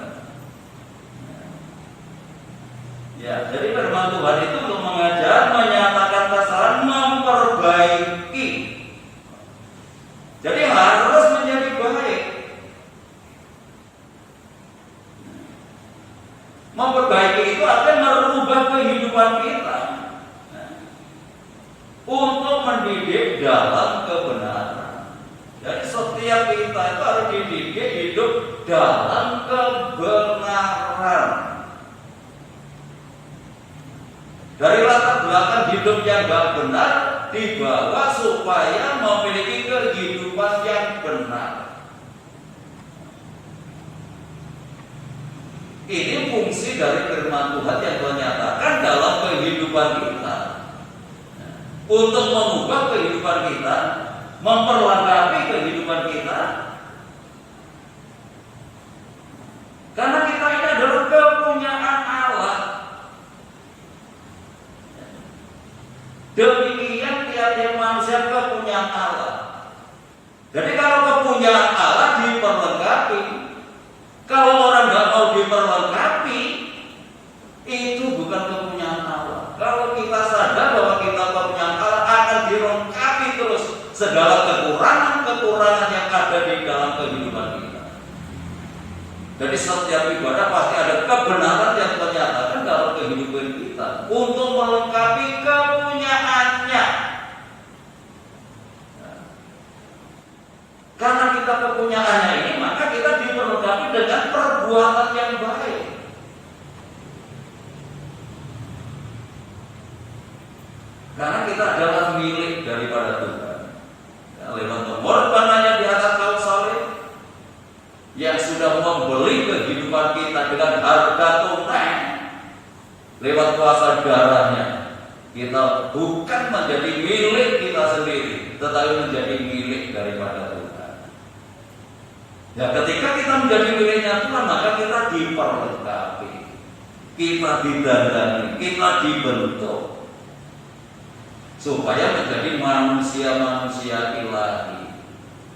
Speaker 2: Ya, jadi firman Tuhan itu untuk mengajar, menyatakan kesalahan, memperbaiki. Jadi harus menjadi baik. Memperbaiki itu akan merubah kehidupan kita. Untuk mendidik dalam kebenaran. Jadi setiap kita itu harus dididik hidup dalam kebenaran. Dari latar belakang hidup yang gak benar dibawa supaya memiliki kehidupan yang benar. Ini fungsi dari firman Tuhan yang menyatakan dalam kehidupan kita. Untuk mengubah kehidupan kita, memperlengkapi kehidupan kita. Karena kita ini adalah kepunyaan Allah. Demikian tiap-tiap manusia kepunyaan Allah. Jadi kalau kepunyaan Allah diperlengkapi, kalau orang nggak mau diperlengkapi, itu bukan kepunyaan Allah. Kalau kita sadar bahwa kita kepunyaan Allah, akan dilengkapi terus segala kekurangan-kekurangan yang ada di dalam kehidupan kita. Jadi setiap ibadah pasti ada kebenaran yang ternyatakan dalam kehidupan kita untuk melengkapi kepunyaannya. Karena kita kepunyaannya ini, maka kita diperlengkapi dengan perbuatan yang baik. Karena kita adalah milik daripada Tuhan. Ya, lewat pengorbanannya di atas kayu salib yang sudah membeli kehidupan kita dengan harga tunai, lewat kuasa darahnya, kita bukan menjadi milik kita sendiri, tetapi menjadi milik daripada Tuhan. Ya, ketika kita menjadi miliknya Tuhan, maka kita diperlengkapi, kita didandani, kita dibentuk supaya menjadi manusia-manusia ilahi.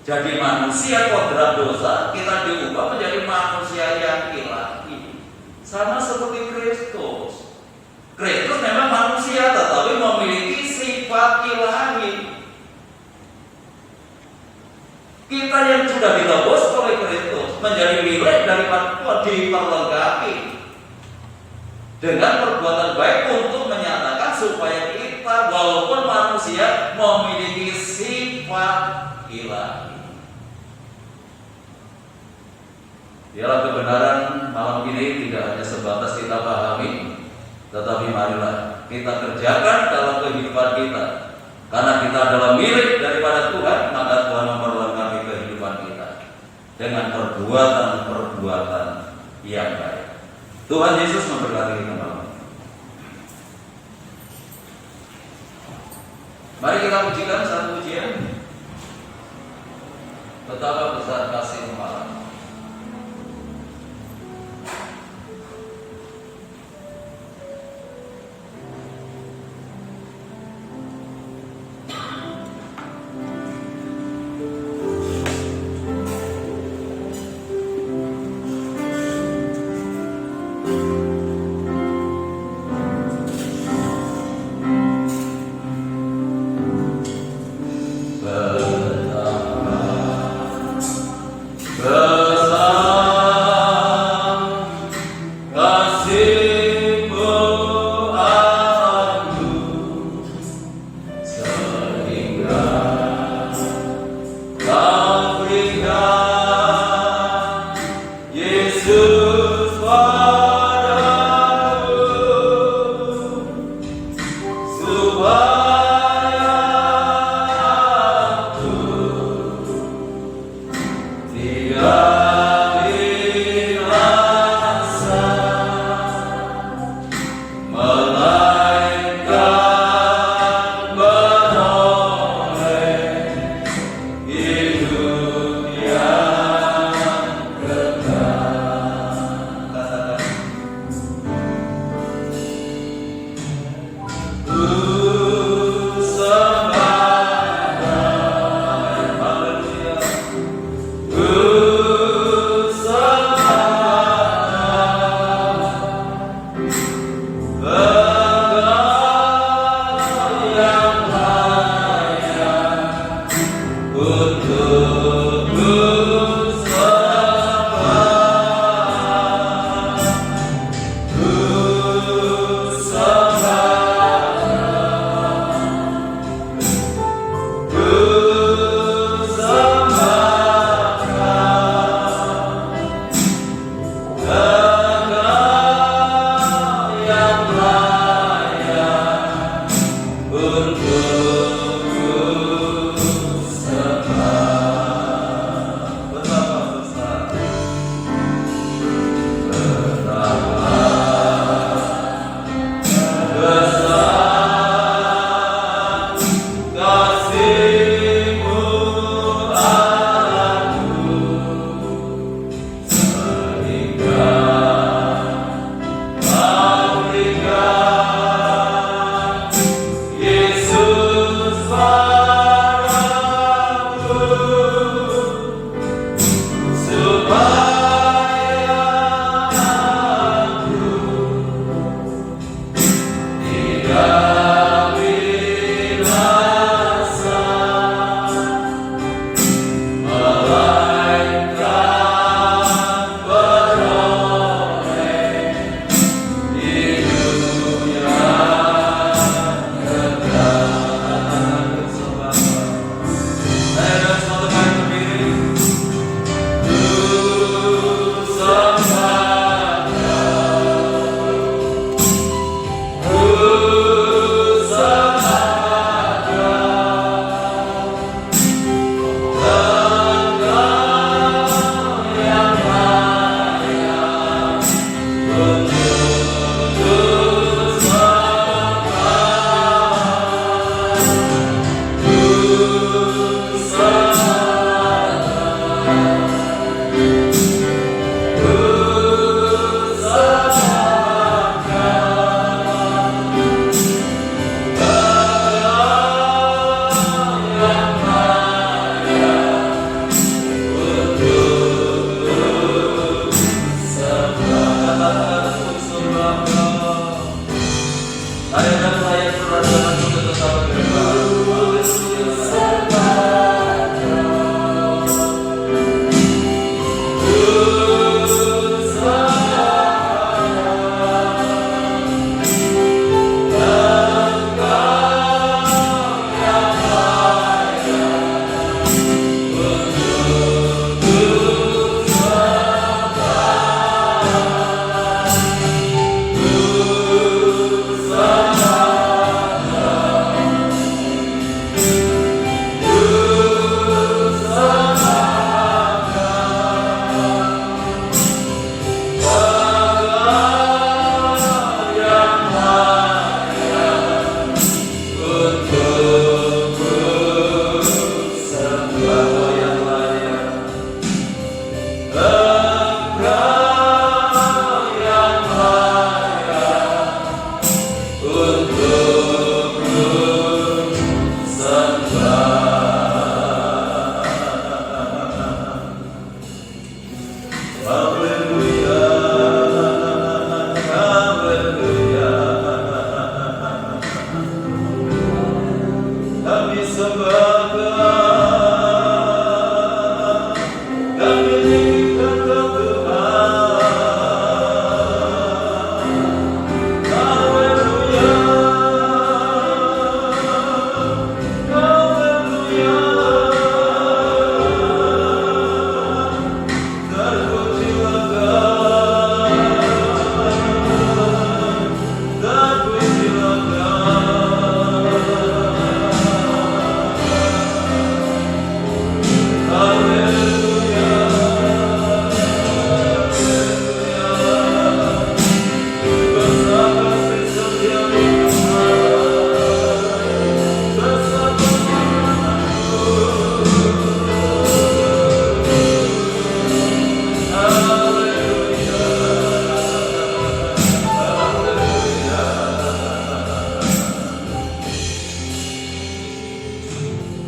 Speaker 2: Jadi manusia kodrat dosa, kita diubah menjadi manusia yang ilahi. Sama seperti Kristus. Kristus memang manusia, tetapi memiliki sifat ilahi. Kita yang sudah ditebus oleh Kristus menjadi milik daripada Tuhan, diperlengkapi dengan perbuatan baik untuk menyatakan supaya kita walaupun manusia memiliki sifat ilahi. Biarlah kebenaran malam ini tidak hanya sebatas kita pahami, tetapi marilah kita kerjakan dalam kehidupan kita. Karena kita adalah milik daripada Tuhan, maka Tuhan memperlengkapi kehidupan kita dengan perbuatan-perbuatan yang baik. Tuhan Yesus memberkati kita malam. Mari kita pujikan satu pujian. Betapa besar kasih Allah.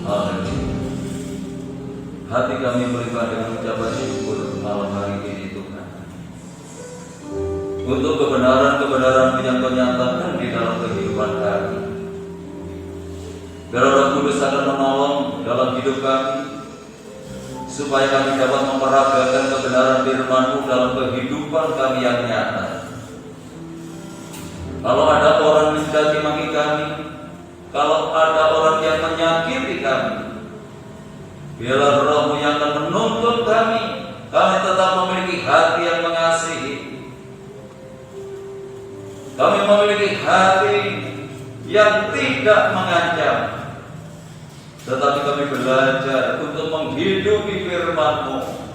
Speaker 2: Haleluya. Hati kami melimpah dengan ucapan syukur malam hari ini Tuhan, untuk kebenaran-kebenaran yang Kau nyatakan di dalam kehidupan kami. Biar Roh Kudus akan menolong dalam hidup kami, supaya kami dapat memperagakan kebenaran firman-Mu dalam kehidupan kami yang nyata. Kalau ada orang mencaci maki kami, kalau ada orang yang menyakiti kami, biarlah Roh-Mu yang akan menuntun kami tetap memiliki hati yang mengasihi. Kami memiliki hati yang tidak mengancam, tetapi kami belajar untuk menghidupi firman-Mu.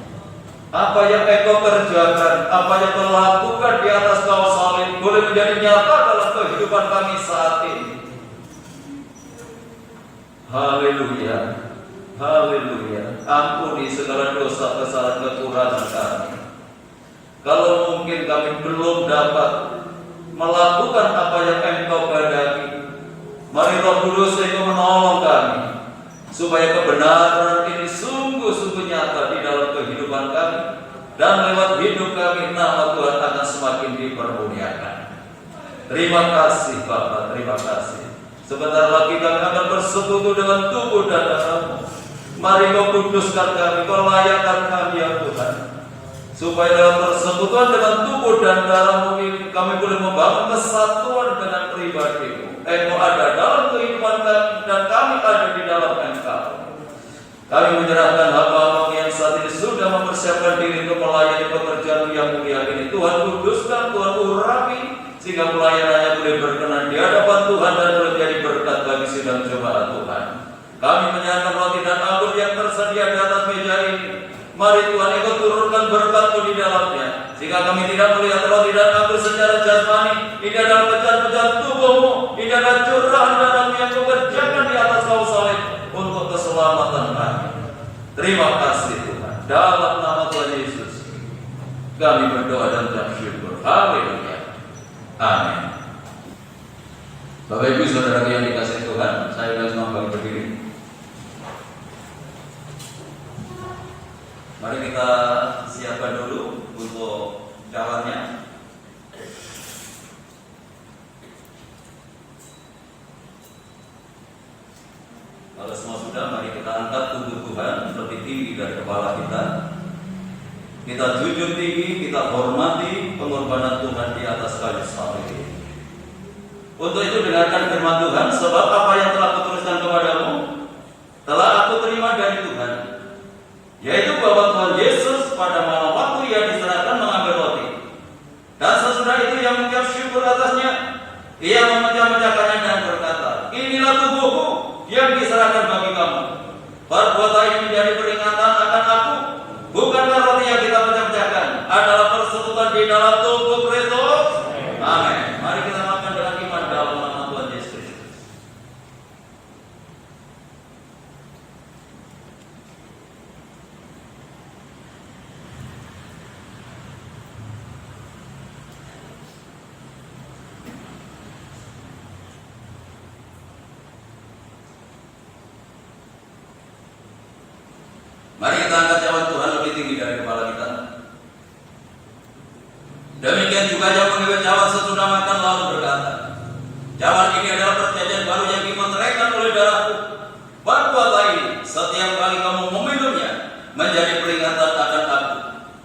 Speaker 2: Apa yang Engkau kerjakan, apa yang Kau lakukan di atas kayu salib boleh menjadi nyata dalam kehidupan kami saat ini. Haleluya, haleluya. Ampuni segala dosa, kesalahan, kekurangan kami. Kalau mungkin kami belum dapat melakukan apa yang Engkau kehendaki, mari Roh Kudus Engkau menolong kami, supaya kebenaran ini sungguh-sungguh nyata di dalam kehidupan kami, dan lewat hidup kami nama Tuhan akan semakin dipermuliakan. Terima kasih Bapa, terima kasih. Sebentar lagi kami akan bersekutu dengan tubuh dan darah-Mu. Mari Kau kuduskan kami, Kau layakkan kami ya Tuhan, supaya dalam persekutuan dengan tubuh dan darah-Mu ini kami boleh membangun kesatuan dengan pribadi-Mu. Engkau ada dalam kehidupan kami dan kami ada di dalam Engkau. Kami menyerahkan hamba-Mu yang saat ini sudah mempersiapkan diri untuk melayani pekerjaan yang mulia ini. Tuhan kuduskan, Tuhan urapi, sehingga pelayanannya boleh berkenan di hadapan Tuhan dan boleh jadi berkat bagi sidang jemaat Tuhan. Kami menyerahkan roti dan anggur yang tersedia di atas meja ini. Mari Tuhan Engkau turunkan berkat-Mu di dalamnya, sehingga kami tidak melihat roti dan anggur secara jasmani. Ini adalah pecahan-pecahan tubuh-Mu, ini adalah curahan darah-Mu yang Kau kerjakan di atas kayu salib untuk keselamatan kami. Terima kasih Tuhan. Dalam nama Tuhan Yesus kami berdoa dan bersyukur. Haleluya. Amin. Bapak Ibu Saudara yang dikasihi Tuhan, saya sudah semua berdiri. Mari kita siapkan dulu untuk jalannya. Kalau semua sudah, mari kita angkat tubuh Tuhan lebih tinggi dari kepala kita. Kita junjung tinggi, kita hormati pengorbanan Tuhan di atas kayu salib. Untuk itu dengarkan firman Tuhan, sebab apa yang telah Kutuliskan kepadamu telah aku terima dari Tuhan, yaitu bahwa Tuhan Yesus pada malam waktu Ia diserahkan mengambil roti, dan sesudah itu Ia mengucap syukur atasnya, Ia memecah-mecahkannya dan berkata, inilah tubuhku yang diserahkan bagi kamu. Perbuatan ini menjadi peringatan akan aku. Bukankah roti yang kita pecah-pecahkan adalah persekutuan di dalam tubuh Kristus? Amin. Mari kita makan dengan iman dalam nama Tuhan Yesus Kristus. Mari kita angkat cawan Tuhan lebih tinggi dari kepala kita. Demikian juga yang mengambil cawan sesudah makan lalu berkata, cawan ini adalah perjanjian baru yang dimeteraikan oleh darahku. Perbuatlah ini setiap kali kamu meminumnya menjadi peringatan akan aku.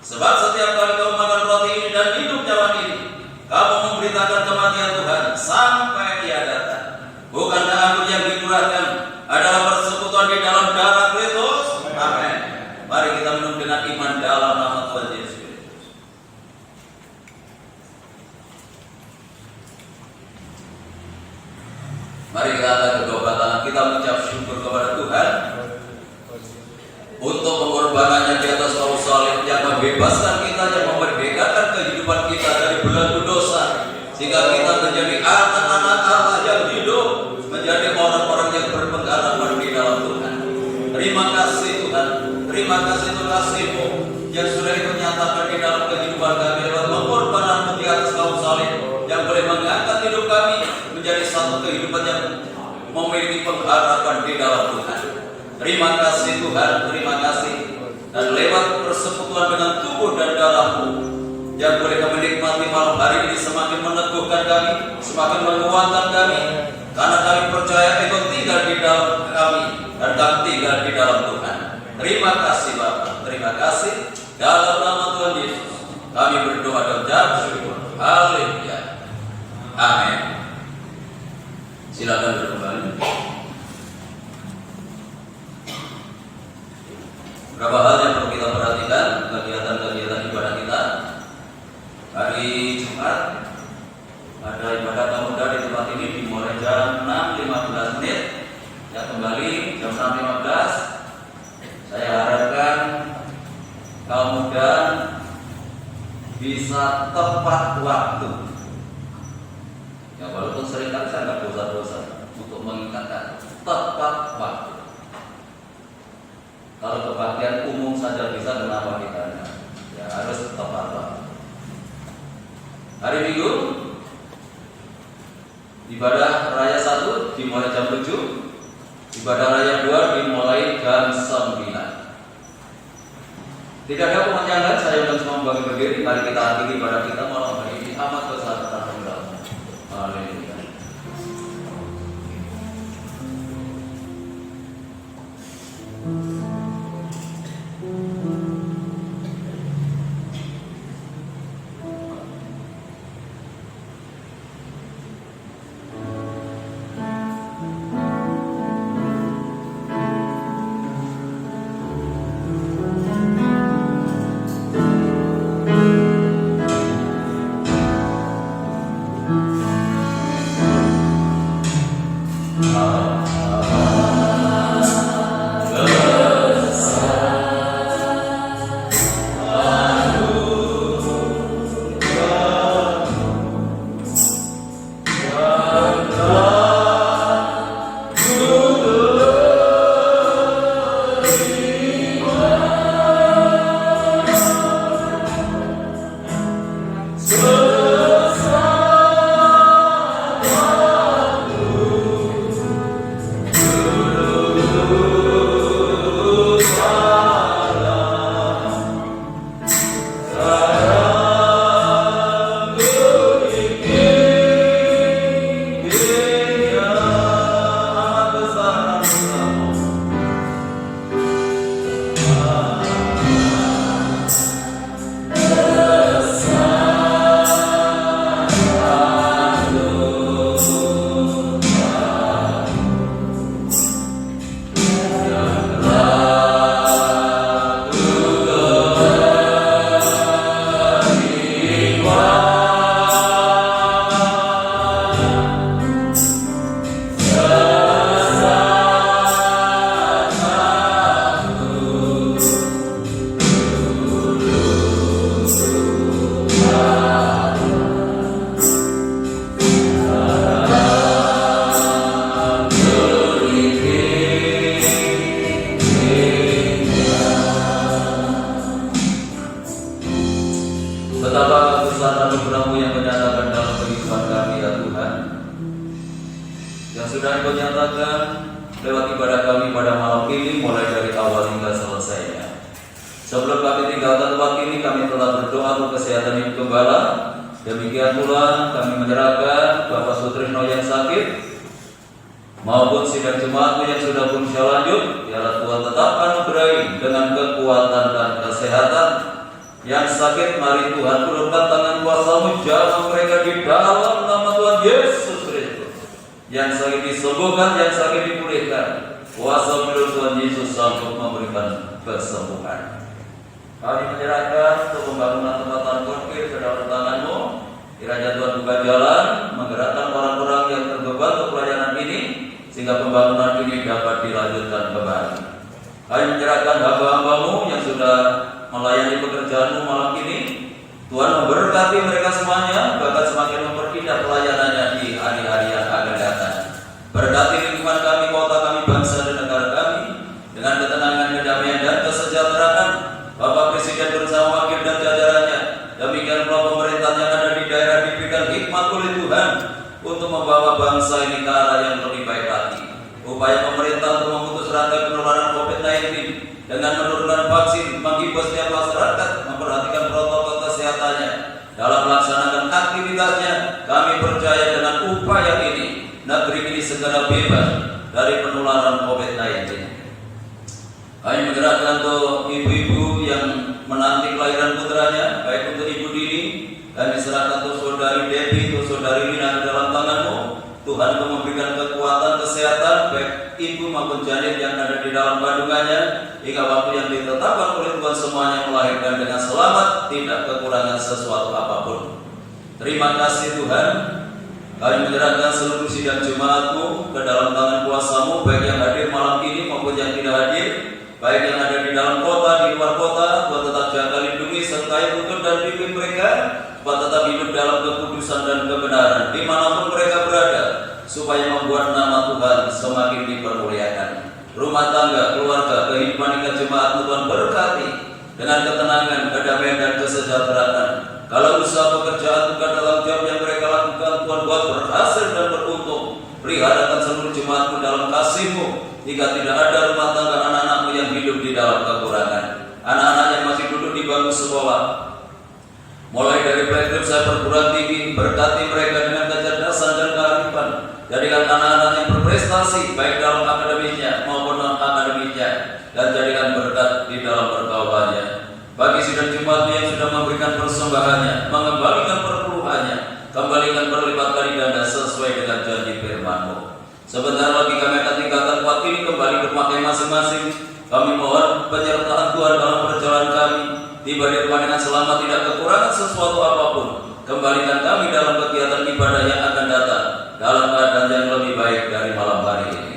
Speaker 2: Sebab setiap kali kamu makan roti ini dan minum cawan ini, kamu memberitakan kematian Tuhan sampai Ia datang. Bukankah anggur yang dicurahkan adalah persekutuan di dalam darah Kristus? Amin. Mari kita minum dengan iman dalam nama Tuhan Yesus Kristus. Mari kita angkat kedua tangan kita mengucap syukur kepada Tuhan untuk pengorbanannya di atas kayu salib yang membebaskan kita, yang memerdekakan kehidupan kita dari belenggu dosa, sehingga kita menjadi anak-anak Allah yang hidup, menjadi orang-orang yang berpengalaman di dalam Tuhan. Terima kasih Tuhan. Terima kasih untuk kasih-Mu yang sudah dinyatakan di dalam kehidupan kami lewat pengorbanan-Mu di atas kayu salib, yang boleh mengangkat hidup kami menjadi satu kehidupan yang memiliki pengharapan di dalam Tuhan. Terima kasih Tuhan, terima kasih. Dan lewat persekutuan dengan tubuh dan darah-Mu yang boleh kami nikmati malam hari ini semakin meneguhkan kami, semakin menguatkan kami. Karena kami percaya Engkau tinggal di dalam kami dan kami tinggal di dalam Tuhan. Terima kasih Bapa, terima kasih. Dalam nama Tuhan Yesus kami berdoa dan ucap syukur. Haleluya. Amin. Silakan kembali. Berapa hal yang perlu kita perhatikan kegiatan-kegiatan ibadah kita. Hari Jumat ada ibadah pemuda di tempat ini dimulai jam 6.15 menit. Ya, kembali jam 6.15. Saya harapkan kaum muda bisa tepat waktu. Ya, walaupun seringkali saya nggak bosan-bosan untuk mengingatkan tepat waktu. Kalau kebaktian umum saja bisa, kenapa kita enggak? Ya, harus tepat waktu. Hari Minggu ibadah raya 1 dimulai jam 7, ibadah raya 2 dimulai jam 9. Tidak ada pemanjangan, saya akan semua bagi berdiri. Mari kita akhiri ibadah kita malam hari ini. Amat besar Alhamdulillah. Haleluya. Betapa besar anugerah-Mu yang menyatakan dalam kehidupan kami ya Tuhan, yang sudah Engkau nyatakan lewat ibadah kami pada malam ini mulai dari awal hingga selesainya. Sebelum kami tinggalkan tempat ini, kami telah berdoa untuk kesehatan Ibu Gembala. Demikian pula kami menyerahkan Bapak Sutrisno yang sakit maupun sidang jemaatmu yang sudah berusia lanjut. Biarlah Tuhan tetap anugerahi dengan kekuatan dan kesehatan. Yang sakit, mari Tuhan ulurkan tangan kuasa-Mu, jamah mereka di dalam nama Tuhan Yesus Kristus. Yang sakit disembuhkan, yang sakit dipulihkan. Kuasa milik Tuhan Yesus sanggup memberikan kesembuhan. Kami menyerahkan untuk pembangunan tempat parkir ke dalam tangan-Mu. Kiranya Tuhan buka jalan, menggerakkan orang-orang yang terbeban untuk pelayanan ini, sehingga pembangunan ini dapat dilanjutkan kembali. Kami menyerahkan hamba-hamba-Mu yang sudah melayani pekerjaan-Mu malam ini. Tuhan memberkati mereka semuanya, bahkan semakin memperindah pelayanannya di hari-hari yang akan datang. Berkati lingkungan kami, kota kami, bangsa dan negara kami, dengan ketenangan, kedamaian dan kesejahteraan. Bapak Presiden bersama wakil dan jajarannya, demikian pula pemerintah yang ada di daerah diberikan hikmat oleh Tuhan untuk membawa bangsa ini ke arah yang lebih baik lagi. Upaya pemerintah untuk memutus rantai penularan COVID COVID-19 dengan menurunkan vaksin, menghimbau setiap masyarakat memperhatikan protokol kesehatannya dalam melaksanakan aktivitasnya. Kami percaya dengan upaya ini, negeri ini segera bebas dari penularan COVID-19. Kami menggerakkan untuk ibu-ibu yang menanti kelahiran putranya, baik untuk Ibu Dini, kami serahkan untuk Saudari Devi, untuk Saudari Lina ke dalam tangan-Mu. Tuhan memberikan kekuatan kesehatan baik ibu maupun janin yang ada di dalam kandungannya, hingga waktu yang ditetapkan oleh Tuhan semuanya melahirkan dengan selamat, tidak kekurangan sesuatu apapun. Terima kasih Tuhan. Kami menyerahkan seluruh sidang jemaat-Mu ke dalam tangan kuasa-Mu, baik yang hadir malam ini maupun yang tidak hadir, baik yang ada di dalam kota, di luar kota. Tuhan tetap jaga, lindungi, sertai, tuntun dan pimpin mereka, supaya tetap hidup dalam kekudusan dan kebenaran dimanapun mereka berada, supaya membuat nama Tuhan semakin dipermuliakan. Rumah tangga, keluarga, kehidupan ikat jemaat Tuhan berkati dengan ketenangan, kedamaian dan kesejahteraan. Kalau usaha pekerjaan bukan dalam jam yang mereka lakukan, Tuhan buat berhasil dan beruntung. Peliharakan seluruh jemaat-Mu dalam kasih-Mu, jika tidak ada rumah tangga anak-anak-Mu yang hidup di dalam kekurangan. Anak-anak yang masih duduk di bangku sekolah, mulai dari playgroup saya perguruan tinggi, berkati mereka dengan kecerdasan dan kearifan. Jadikan anak-anak yang berprestasi baik dalam akademiknya maupun non-akademiknya, dan jadikan berkat di dalam pergaulannya. Bagi sidang Jumat yang sudah memberikan persembahannya, mengembalikan perpuluhannya, kembalikan berlipat kali ganda sesuai dengan janji firman-Mu. Sebentar lagi kami akan tinggalkan tempat ini kembali ke rumah masing-masing. Kami mohon penyertaan Tuhan dalam perjalanan kami, tiba di rumah dengan selamat, tidak kekurangan sesuatu apapun. Kembalikan kami dalam kegiatan ibadah yang akan datang dalam keadaan yang lebih baik dari malam hari ini.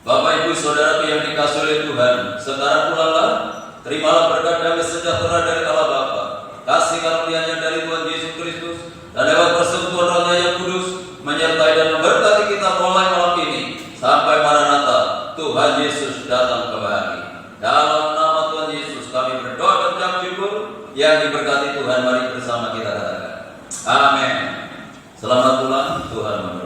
Speaker 2: Bapak Ibu Saudaraku yang dikasihi oleh Tuhan, sekarang pulanglah, terimalah berkat damai sejahtera dari Allah Bapa, kasih karunia-Nya dari Tuhan Yesus Kristus, dan lewat persekutuan Roh-Nya yang kudus menyertai dan memberkati kita mulai malam ini sampai Maranatha, Tuhan Yesus datang kembali. Dalam nama Tuhan Yesus kami berdoa dan ucap syukur. Yang diberkati Tuhan, mari bersama kita katakan amin. Selamat pulang, Tuhan memberkati.